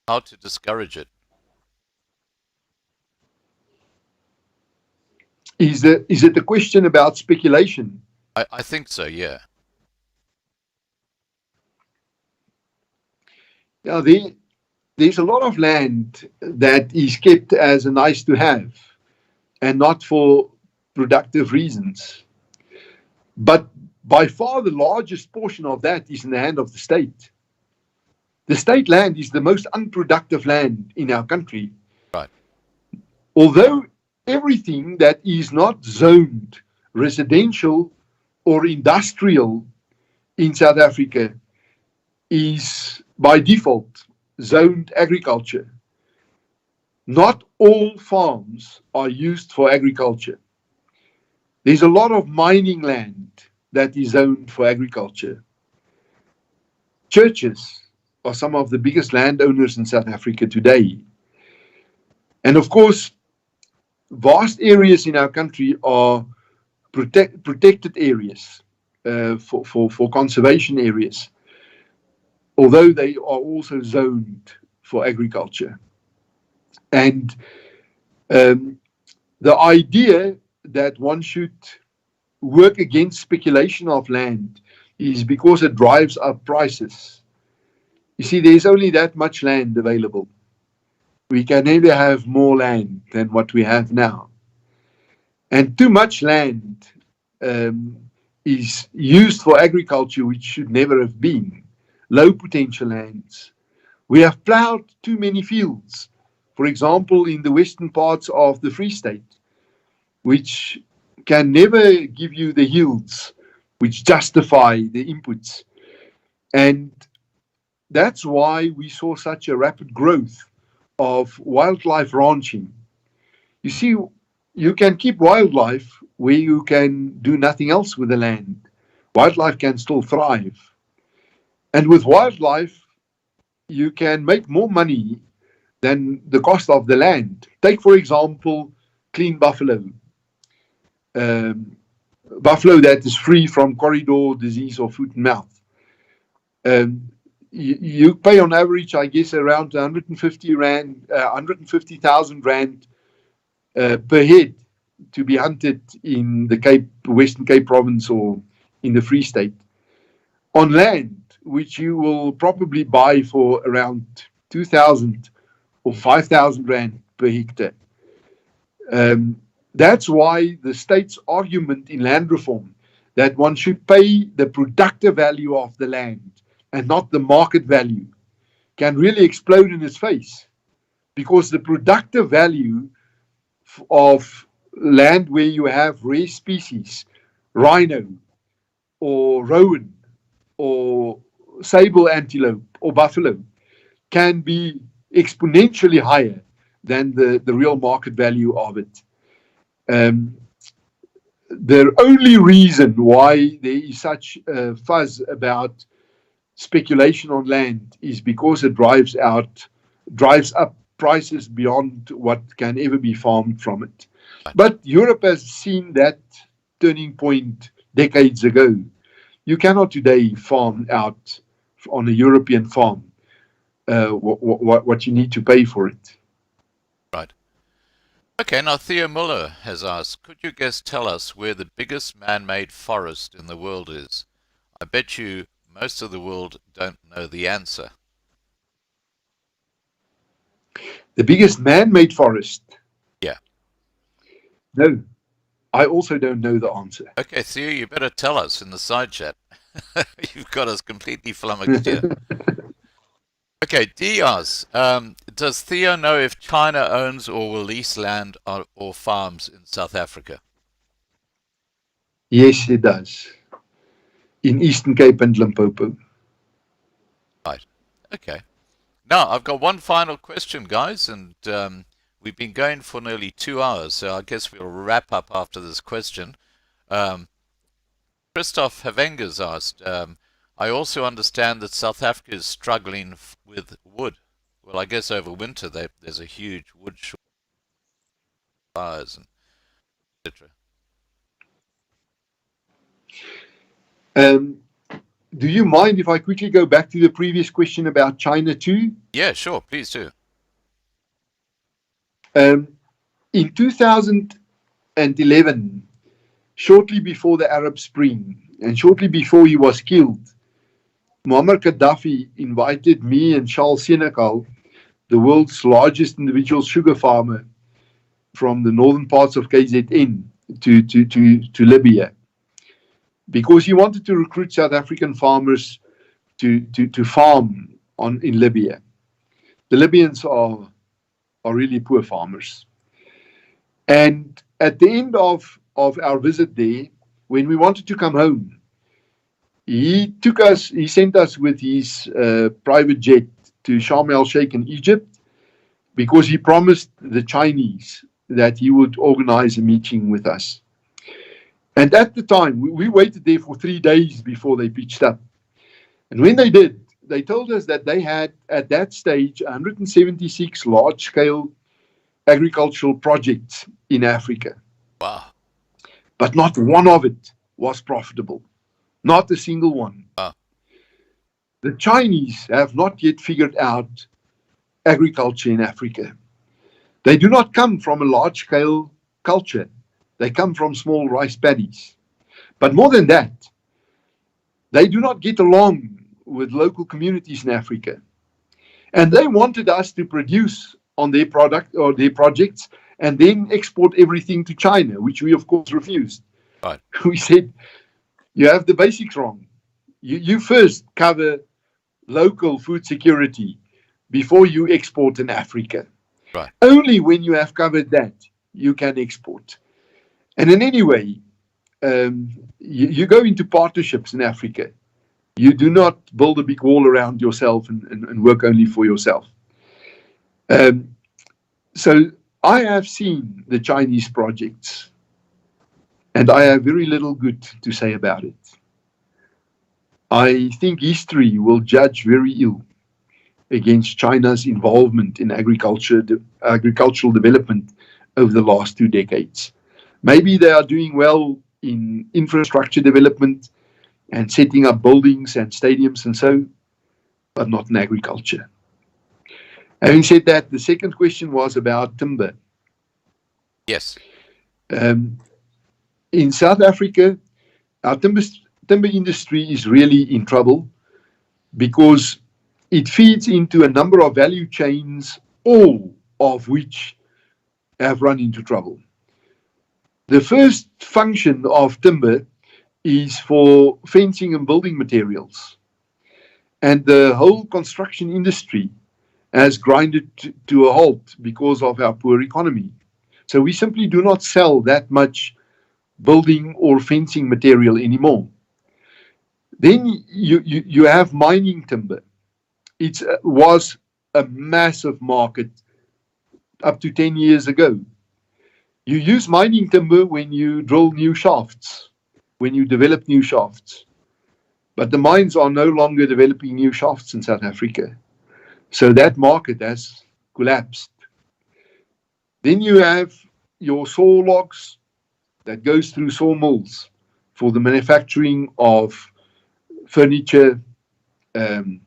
How to discourage it? Is it a question about speculation? I think so, yeah. Now, there's a lot of land that is kept as a nice to have and not for productive reasons. But by far the largest portion of that is in the hand of the state. The state land is the most unproductive land in our country. Right. Although everything that is not zoned residential or industrial in South Africa is by default zoned agriculture. Not all farms are used for agriculture. There's a lot of mining land that is zoned for agriculture. Churches are some of the biggest landowners in South Africa today. And of course, vast areas in our country are protected areas for conservation areas, although they are also zoned for agriculture. And the idea that one should work against speculation of land is because it drives up prices. You see, there's only that much land available. We can never have more land than what we have now. And too much land is used for agriculture, which should never have been. Low potential lands. We have plowed too many fields, for example, in the western parts of the Free State, which can never give you the yields which justify the inputs. And that's why we saw such a rapid growth of wildlife ranching. You see, you can keep wildlife where you can do nothing else with the land. Wildlife can still thrive. And with wildlife, you can make more money than the cost of the land. Take, for example, clean buffalo. Buffalo that is free from corridor disease or foot and mouth. You pay on average, I guess, around 150,000 rand per head to be hunted in the Western Cape province or in the Free State on land which you will probably buy for around 2,000 or 5,000 rand per hectare. That's why the state's argument in land reform that one should pay the productive value of the land and not the market value can really explode in its face, because the productive value of land where you have rare species, rhino or rowan or sable antelope or buffalo, can be exponentially higher than the real market value of it. The only reason why there is such fuzz about speculation on land is because it drives up prices beyond what can ever be farmed from it. But Europe has seen that turning point decades ago. You cannot today farm out on a European farm what you need to pay for it. Right. Okay, now Theo Muller has asked, could you guys tell us where the biggest man-made forest in the world is? I bet you most of the world don't know the answer. The biggest man-made forest? Yeah. No, I also don't know the answer. Okay, Theo, you better tell us in the side chat. You've got us completely flummoxed here. Okay, D asks, does Theo know if China owns or will lease land or farms in South Africa? Yes, it does. in Eastern Cape and Limpopo. Right. Okay. Now, I've got one final question, guys, and we've been going for nearly 2 hours, so I guess we'll wrap up after this question. Christoph Havenger's asked, I also understand that South Africa is struggling with wood. Well, I guess over winter there's a huge wood shortage, fires, and etc. Do you mind if I quickly go back to the previous question about China too? Yeah, sure, please do. In 2011, shortly before the Arab Spring and shortly before he was killed, Muammar Gaddafi invited me and Charles Senekal, the world's largest individual sugar farmer from the northern parts of KZN, to Libya, because he wanted to recruit South African farmers to farm in Libya. The Libyans are really poor farmers. And at the end of our visit there, when we wanted to come home, he sent us with his private jet to Sharm el-Sheikh in Egypt, because he promised the Chinese that he would organize a meeting with us. And at the time, we waited there for 3 days before they pitched up. And when they did, they told us that they had, at that stage, 176 large-scale agricultural projects in Africa. Wow. But not one of it was profitable. Not a single one. Wow. The Chinese have not yet figured out agriculture in Africa. They do not come from a large-scale culture. They come from small rice paddies. But more than that, they do not get along with local communities in Africa. And they wanted us to produce on their product or their projects and then export everything to China, which we of course refused. Right. We said, you have the basics wrong. You first cover local food security before you export in Africa. Right. Only when you have covered that, you can export. And in any way, you go into partnerships in Africa. You do not build a big wall around yourself and work only for yourself. So I have seen the Chinese projects, and I have very little good to say about it. I think history will judge very ill against China's involvement in agricultural development over the last 2 decades. Maybe they are doing well in infrastructure development and setting up buildings and stadiums and so, but not in agriculture. Having said that, the second question was about timber. Yes. In South Africa, our timber industry is really in trouble because it feeds into a number of value chains, all of which have run into trouble. The first function of timber is for fencing and building materials. And the whole construction industry has grinded to a halt because of our poor economy. So we simply do not sell that much building or fencing material anymore. Then you have mining timber. It was a massive market up to 10 years ago. You use mining timber when you drill new shafts, when you develop new shafts. But the mines are no longer developing new shafts in South Africa. So that market has collapsed. Then you have your saw logs that goes through sawmills for the manufacturing of furniture, and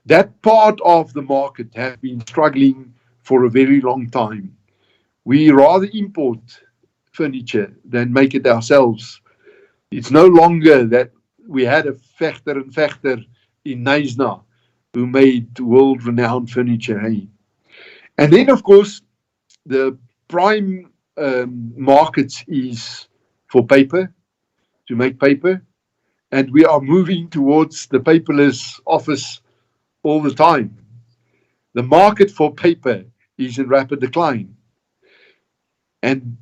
that part of the market has been struggling for a very long time. We rather import furniture than make it ourselves. It's no longer that we had a Vechter and Vechter in Knysna who made world-renowned furniture. Hey? And then, of course, the prime markets is for paper, to make paper. And we are moving towards the paperless office all the time. The market for paper is in rapid decline. And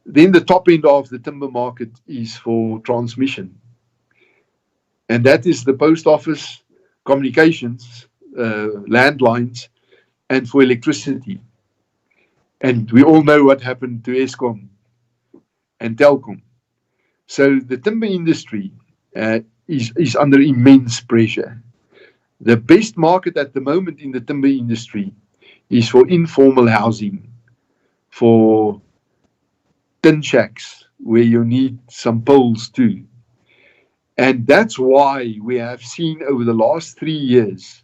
Then the top end of the timber market is for transmission. And that is the post office, communications, landlines, and for electricity. And we all know what happened to Eskom and Telkom. So the timber industry is under immense pressure. The best market at the moment in the timber industry is for informal housing, for tin shacks where you need some poles too. And that's why we have seen over the last 3 years,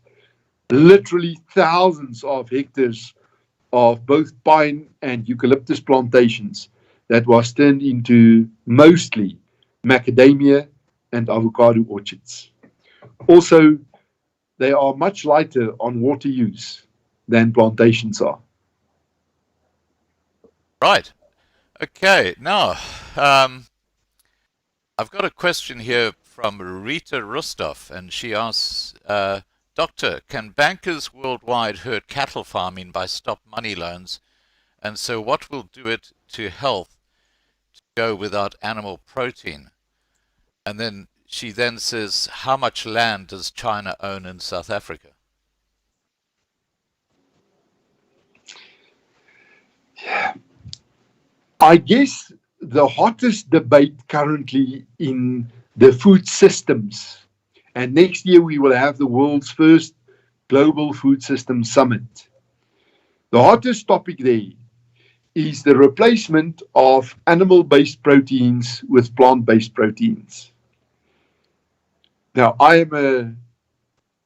literally thousands of hectares of both pine and eucalyptus plantations that was turned into mostly macadamia and avocado orchards. Also, they are much lighter on water use than plantations are. Right. Okay. Now, I've got a question here from Rita Rustov, and she asks, Doctor, can bankers worldwide hurt cattle farming by stop money loans? And so what will do it to health to go without animal protein? And then she then says, how much land does China own in South Africa? I guess the hottest debate currently in the food systems, and next year we will have the world's first global food system summit. The hottest topic there is the replacement of animal-based proteins with plant-based proteins. Now, I am a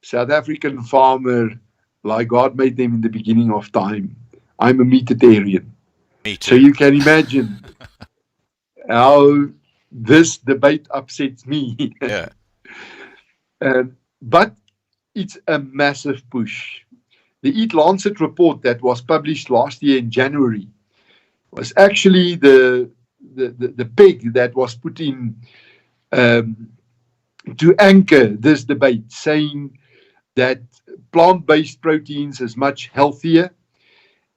South African farmer, like God made them in the beginning of time. I'm a meatitarian. Me too. So you can imagine how this debate upsets me. Yeah. But it's a massive push. The Eat Lancet report that was published last year in January was actually the peg that was put in to anchor this debate, saying that plant-based proteins is much healthier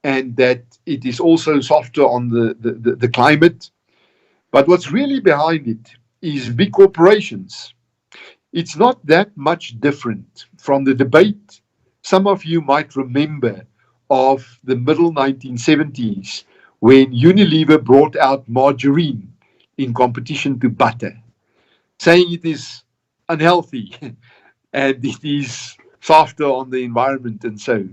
and that it is also softer on the climate. But what's really behind it is big corporations. It's not that much different from the debate some of you might remember of the middle 1970s when Unilever brought out margarine in competition to butter, saying it is unhealthy and it is softer on the environment and so.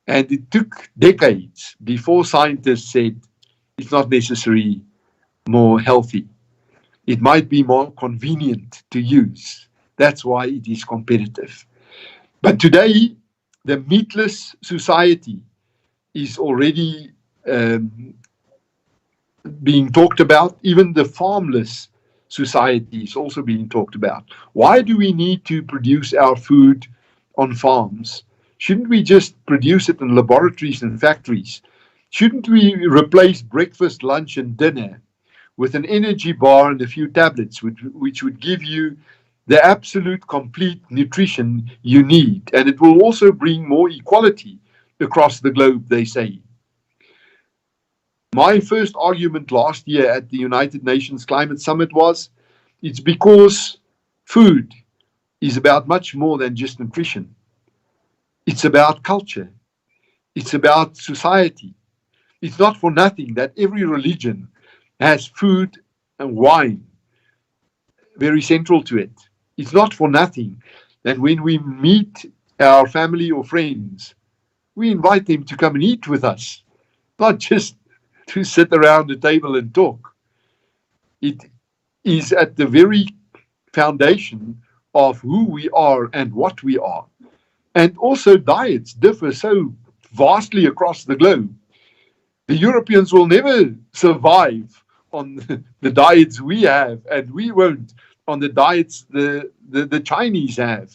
And it took decades before scientists said it's not necessarily more healthy. It might be more convenient to use. That's why it is competitive. But today, the meatless society is already being talked about. Even the farmless society is also being talked about. Why do we need to produce our food on farms? Shouldn't we just produce it in laboratories and factories? Shouldn't we replace breakfast, lunch, and dinner with an energy bar and a few tablets, which would give you the absolute complete nutrition you need? And it will also bring more equality across the globe, they say. My first argument last year at the United Nations Climate Summit was, it's because food is about much more than just nutrition. It's about culture. It's about society. It's not for nothing that every religion has food and wine very central to it. It's not for nothing that when we meet our family or friends, we invite them to come and eat with us, not just to sit around the table and talk. It is at the very foundation of who we are and what we are. And also diets differ so vastly across the globe. The Europeans will never survive on the diets we have, and we won't on the diets the Chinese have.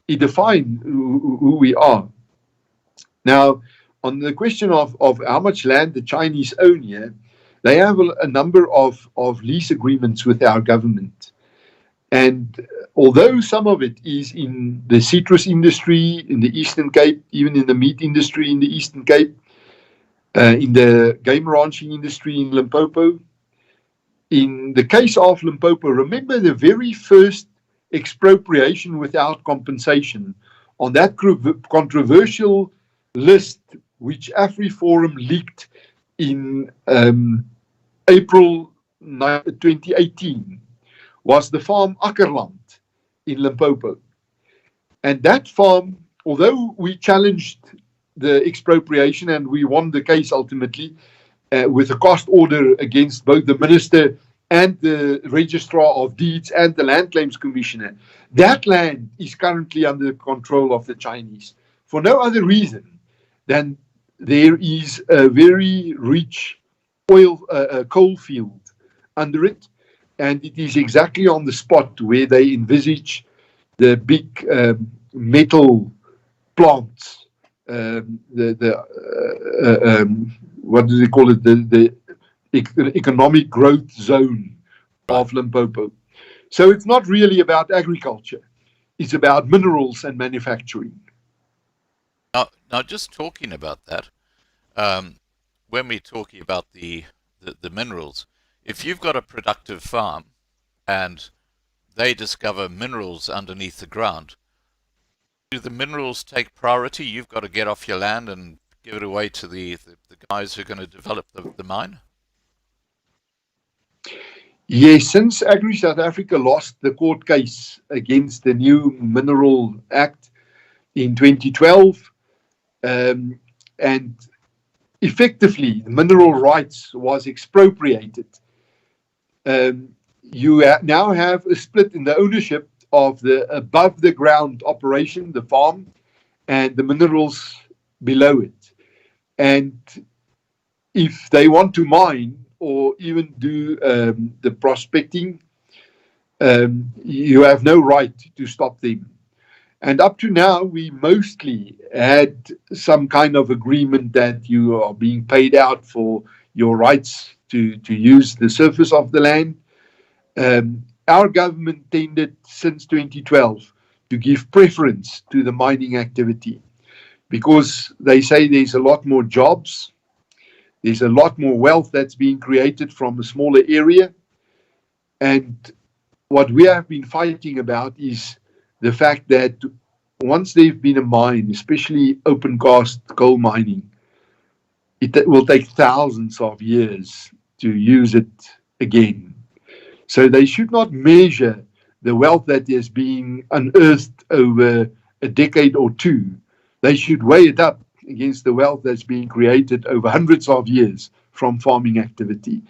It defines who we are. Now, on the question of how much land the Chinese own here, they have a number of lease agreements with our government. And although some of it is in the citrus industry in the Eastern Cape, even in the meat industry in the Eastern Cape, in the game ranching industry in Limpopo. In the case of Limpopo, remember the very first expropriation without compensation on that controversial list which AfriForum leaked in April 2018 was the farm Ackerland in Limpopo. And that farm, although we challenged the expropriation and we won the case ultimately with a cost order against both the minister and the registrar of deeds and the land claims commissioner, that land is currently under the control of the Chinese for no other reason than there is a very rich coal field under it, and it is exactly on the spot where they envisage the big metal plants, what do they call it, the economic growth zone of Limpopo. So it's not really about agriculture, it's about minerals and manufacturing. Now just talking about that, when we're talking about the minerals, if you've got a productive farm and they discover minerals underneath the ground, do the minerals take priority? You've got to get off your land and give it away to the guys who are going to develop the mine? Yes, since Agri South Africa lost the court case against the new Mineral Act in 2012, and effectively the mineral rights was expropriated, you now have a split in the ownership of the above the ground operation, the farm, and the minerals below it. And if they want to mine or even do the prospecting, you have no right to stop them. And up to now, we mostly had some kind of agreement that you are being paid out for your rights to use the surface of the land. Our government tended since 2012 to give preference to the mining activity because they say there's a lot more jobs, there's a lot more wealth that's being created from a smaller area. And what we have been fighting about is the fact that once there's been a mine, especially open cast coal mining, it will take thousands of years to use it again. So they should not measure the wealth that is being unearthed over a decade or two. They should weigh it up against the wealth that's being created over hundreds of years from farming activity.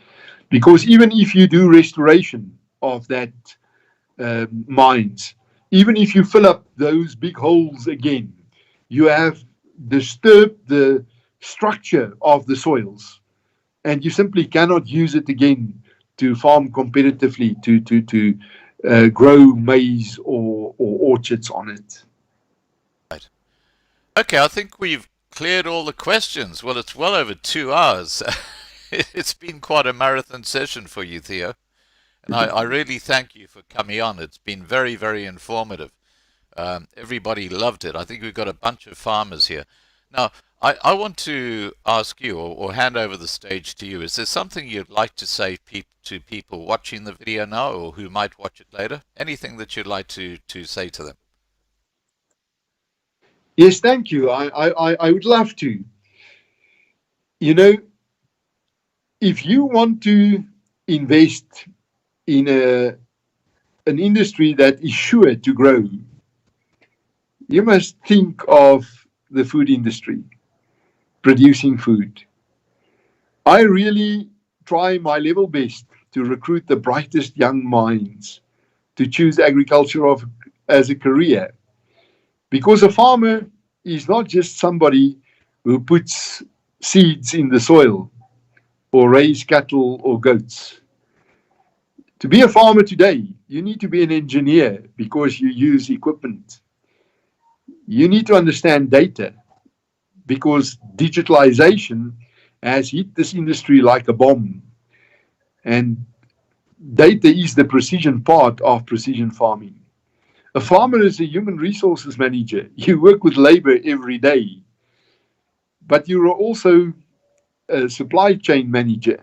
Because even if you do restoration of that mines, even if you fill up those big holes again, you have disturbed the structure of the soils, and you simply cannot use it again to farm competitively, to grow maize or orchards on it. Right. Okay, I think we've cleared all the questions. Well, it's well over 2 hours. It's been quite a marathon session for you, Theo. And I really thank you for coming on. It's been very, very informative. Everybody loved it. I think we've got a bunch of farmers here. Now, I want to ask you, or hand over the stage to you. Is there something you'd like to say to people watching the video now or who might watch it later? Anything that you'd like to say to them? Yes, thank you. I would love to. You know, if you want to invest in an industry that is sure to grow, you must think of the food industry, producing food. I really try my level best to recruit the brightest young minds to choose agriculture as a career. Because a farmer is not just somebody who puts seeds in the soil or raise cattle or goats. To be a farmer today, you need to be an engineer because you use equipment. You need to understand data because digitalization has hit this industry like a bomb. And data is the precision part of precision farming. A farmer is a human resources manager. You work with labor every day, but you are also a supply chain manager.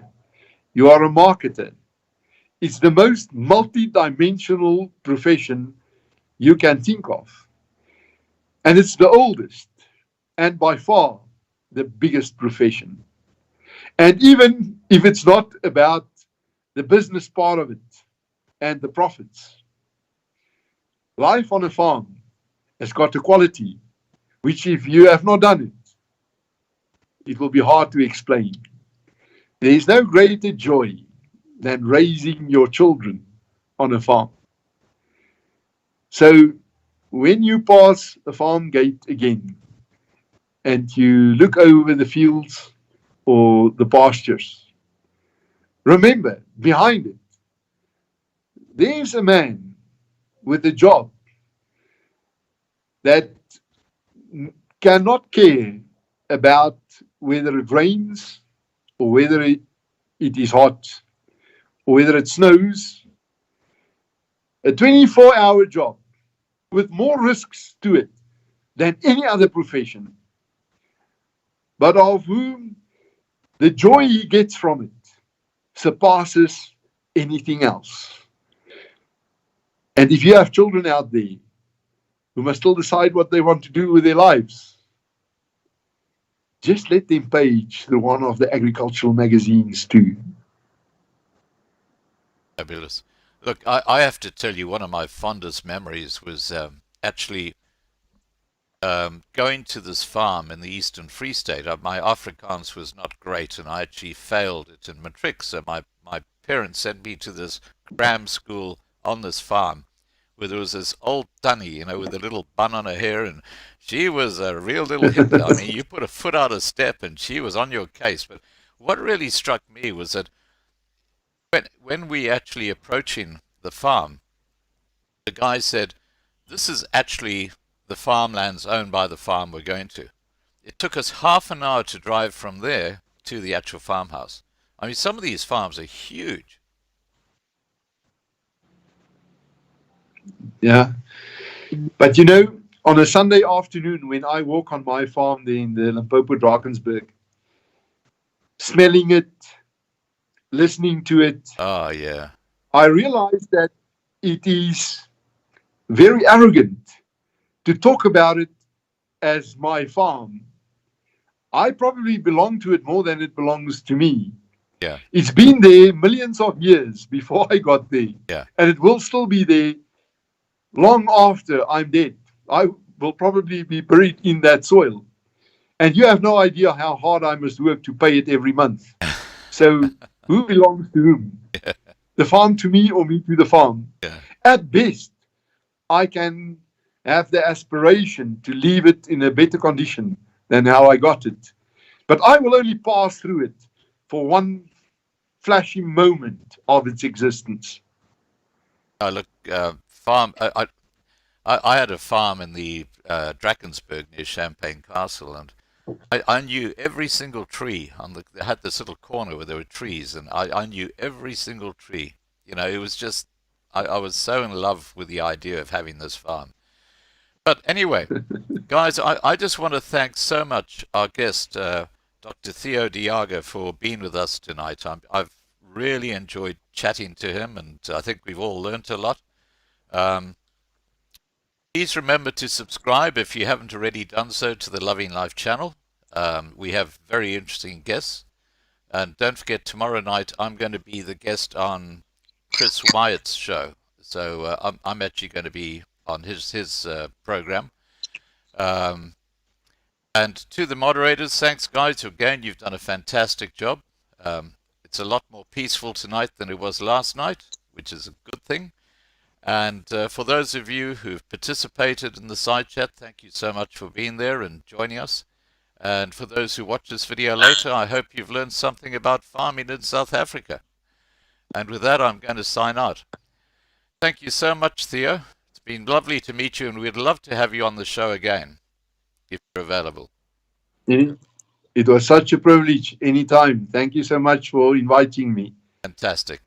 You are a marketer. It's the most multi-dimensional profession you can think of. And it's the oldest and by far the biggest profession. And even if it's not about the business part of it and the profits, life on a farm has got a quality which, if you have not done it, it will be hard to explain. There is no greater joy than raising your children on a farm. So when you pass a farm gate again and you look over the fields or the pastures, remember, behind it, there's a man with a job that cannot care about whether it rains or whether it is hot or whether it snows. A 24-hour job with more risks to it than any other profession, but of whom the joy he gets from it surpasses anything else. And if you have children out there who must still decide what they want to do with their lives, just let them page through one of the agricultural magazines too. Fabulous. Look, I have to tell you, one of my fondest memories was actually going to this farm in the Eastern Free State. My Afrikaans was not great, and I actually failed it in matric. So my parents sent me to this cram school on this farm, where there was this old tannie, you know, with a little bun on her hair, and she was a real little hitter. I mean, you put a foot out of step, and she was on your case. But what really struck me was that when we actually approaching the farm, the guy said, "This is actually the farmlands owned by the farm we're going to." It took us half an hour to drive from there to the actual farmhouse. I mean, some of these farms are huge. Yeah. But you know, on a Sunday afternoon when I walk on my farm there in the Limpopo Drakensberg, smelling it, listening to it, Oh, yeah. I realize that it is very arrogant to talk about it as my farm. I probably belong to it more than it belongs to me. Yeah. It's been there millions of years before I got there. Yeah. And it will still be there long after I'm dead. I will probably be buried in that soil. And you have no idea how hard I must work to pay it every month. So who belongs to whom? Yeah. The farm to me or me to the farm? Yeah. At best, I can have the aspiration to leave it in a better condition than how I got it. But I will only pass through it for one flashy moment of its existence. Look, farm. I had a farm in the Drakensberg near Champagne Castle, and I knew every single tree on the. They had this little corner where there were trees, and I knew every single tree. You know, it was just. I was so in love with the idea of having this farm. But anyway, guys, I just want to thank so much our guest, Dr. Theo de Jager, for being with us tonight. I've really enjoyed chatting to him, and I think we've all learnt a lot. Please remember to subscribe if you haven't already done so to the Loving Life channel. We have very interesting guests. And don't forget, tomorrow night I'm going to be the guest on Chris Wyatt's show. So I'm actually going to be on his program. And to the moderators, thanks guys. Again, you've done a fantastic job. It's a lot more peaceful tonight than it was last night, which is a good thing. And for those of you who've participated in the side chat, thank you so much for being there and joining us. And for those who watch this video later, I hope you've learned something about farming in South Africa. And with that, I'm going to sign out. Thank you so much, Theo. It's been lovely to meet you, and we'd love to have you on the show again, if you're available. It was such a privilege anytime. Thank you so much for inviting me. Fantastic.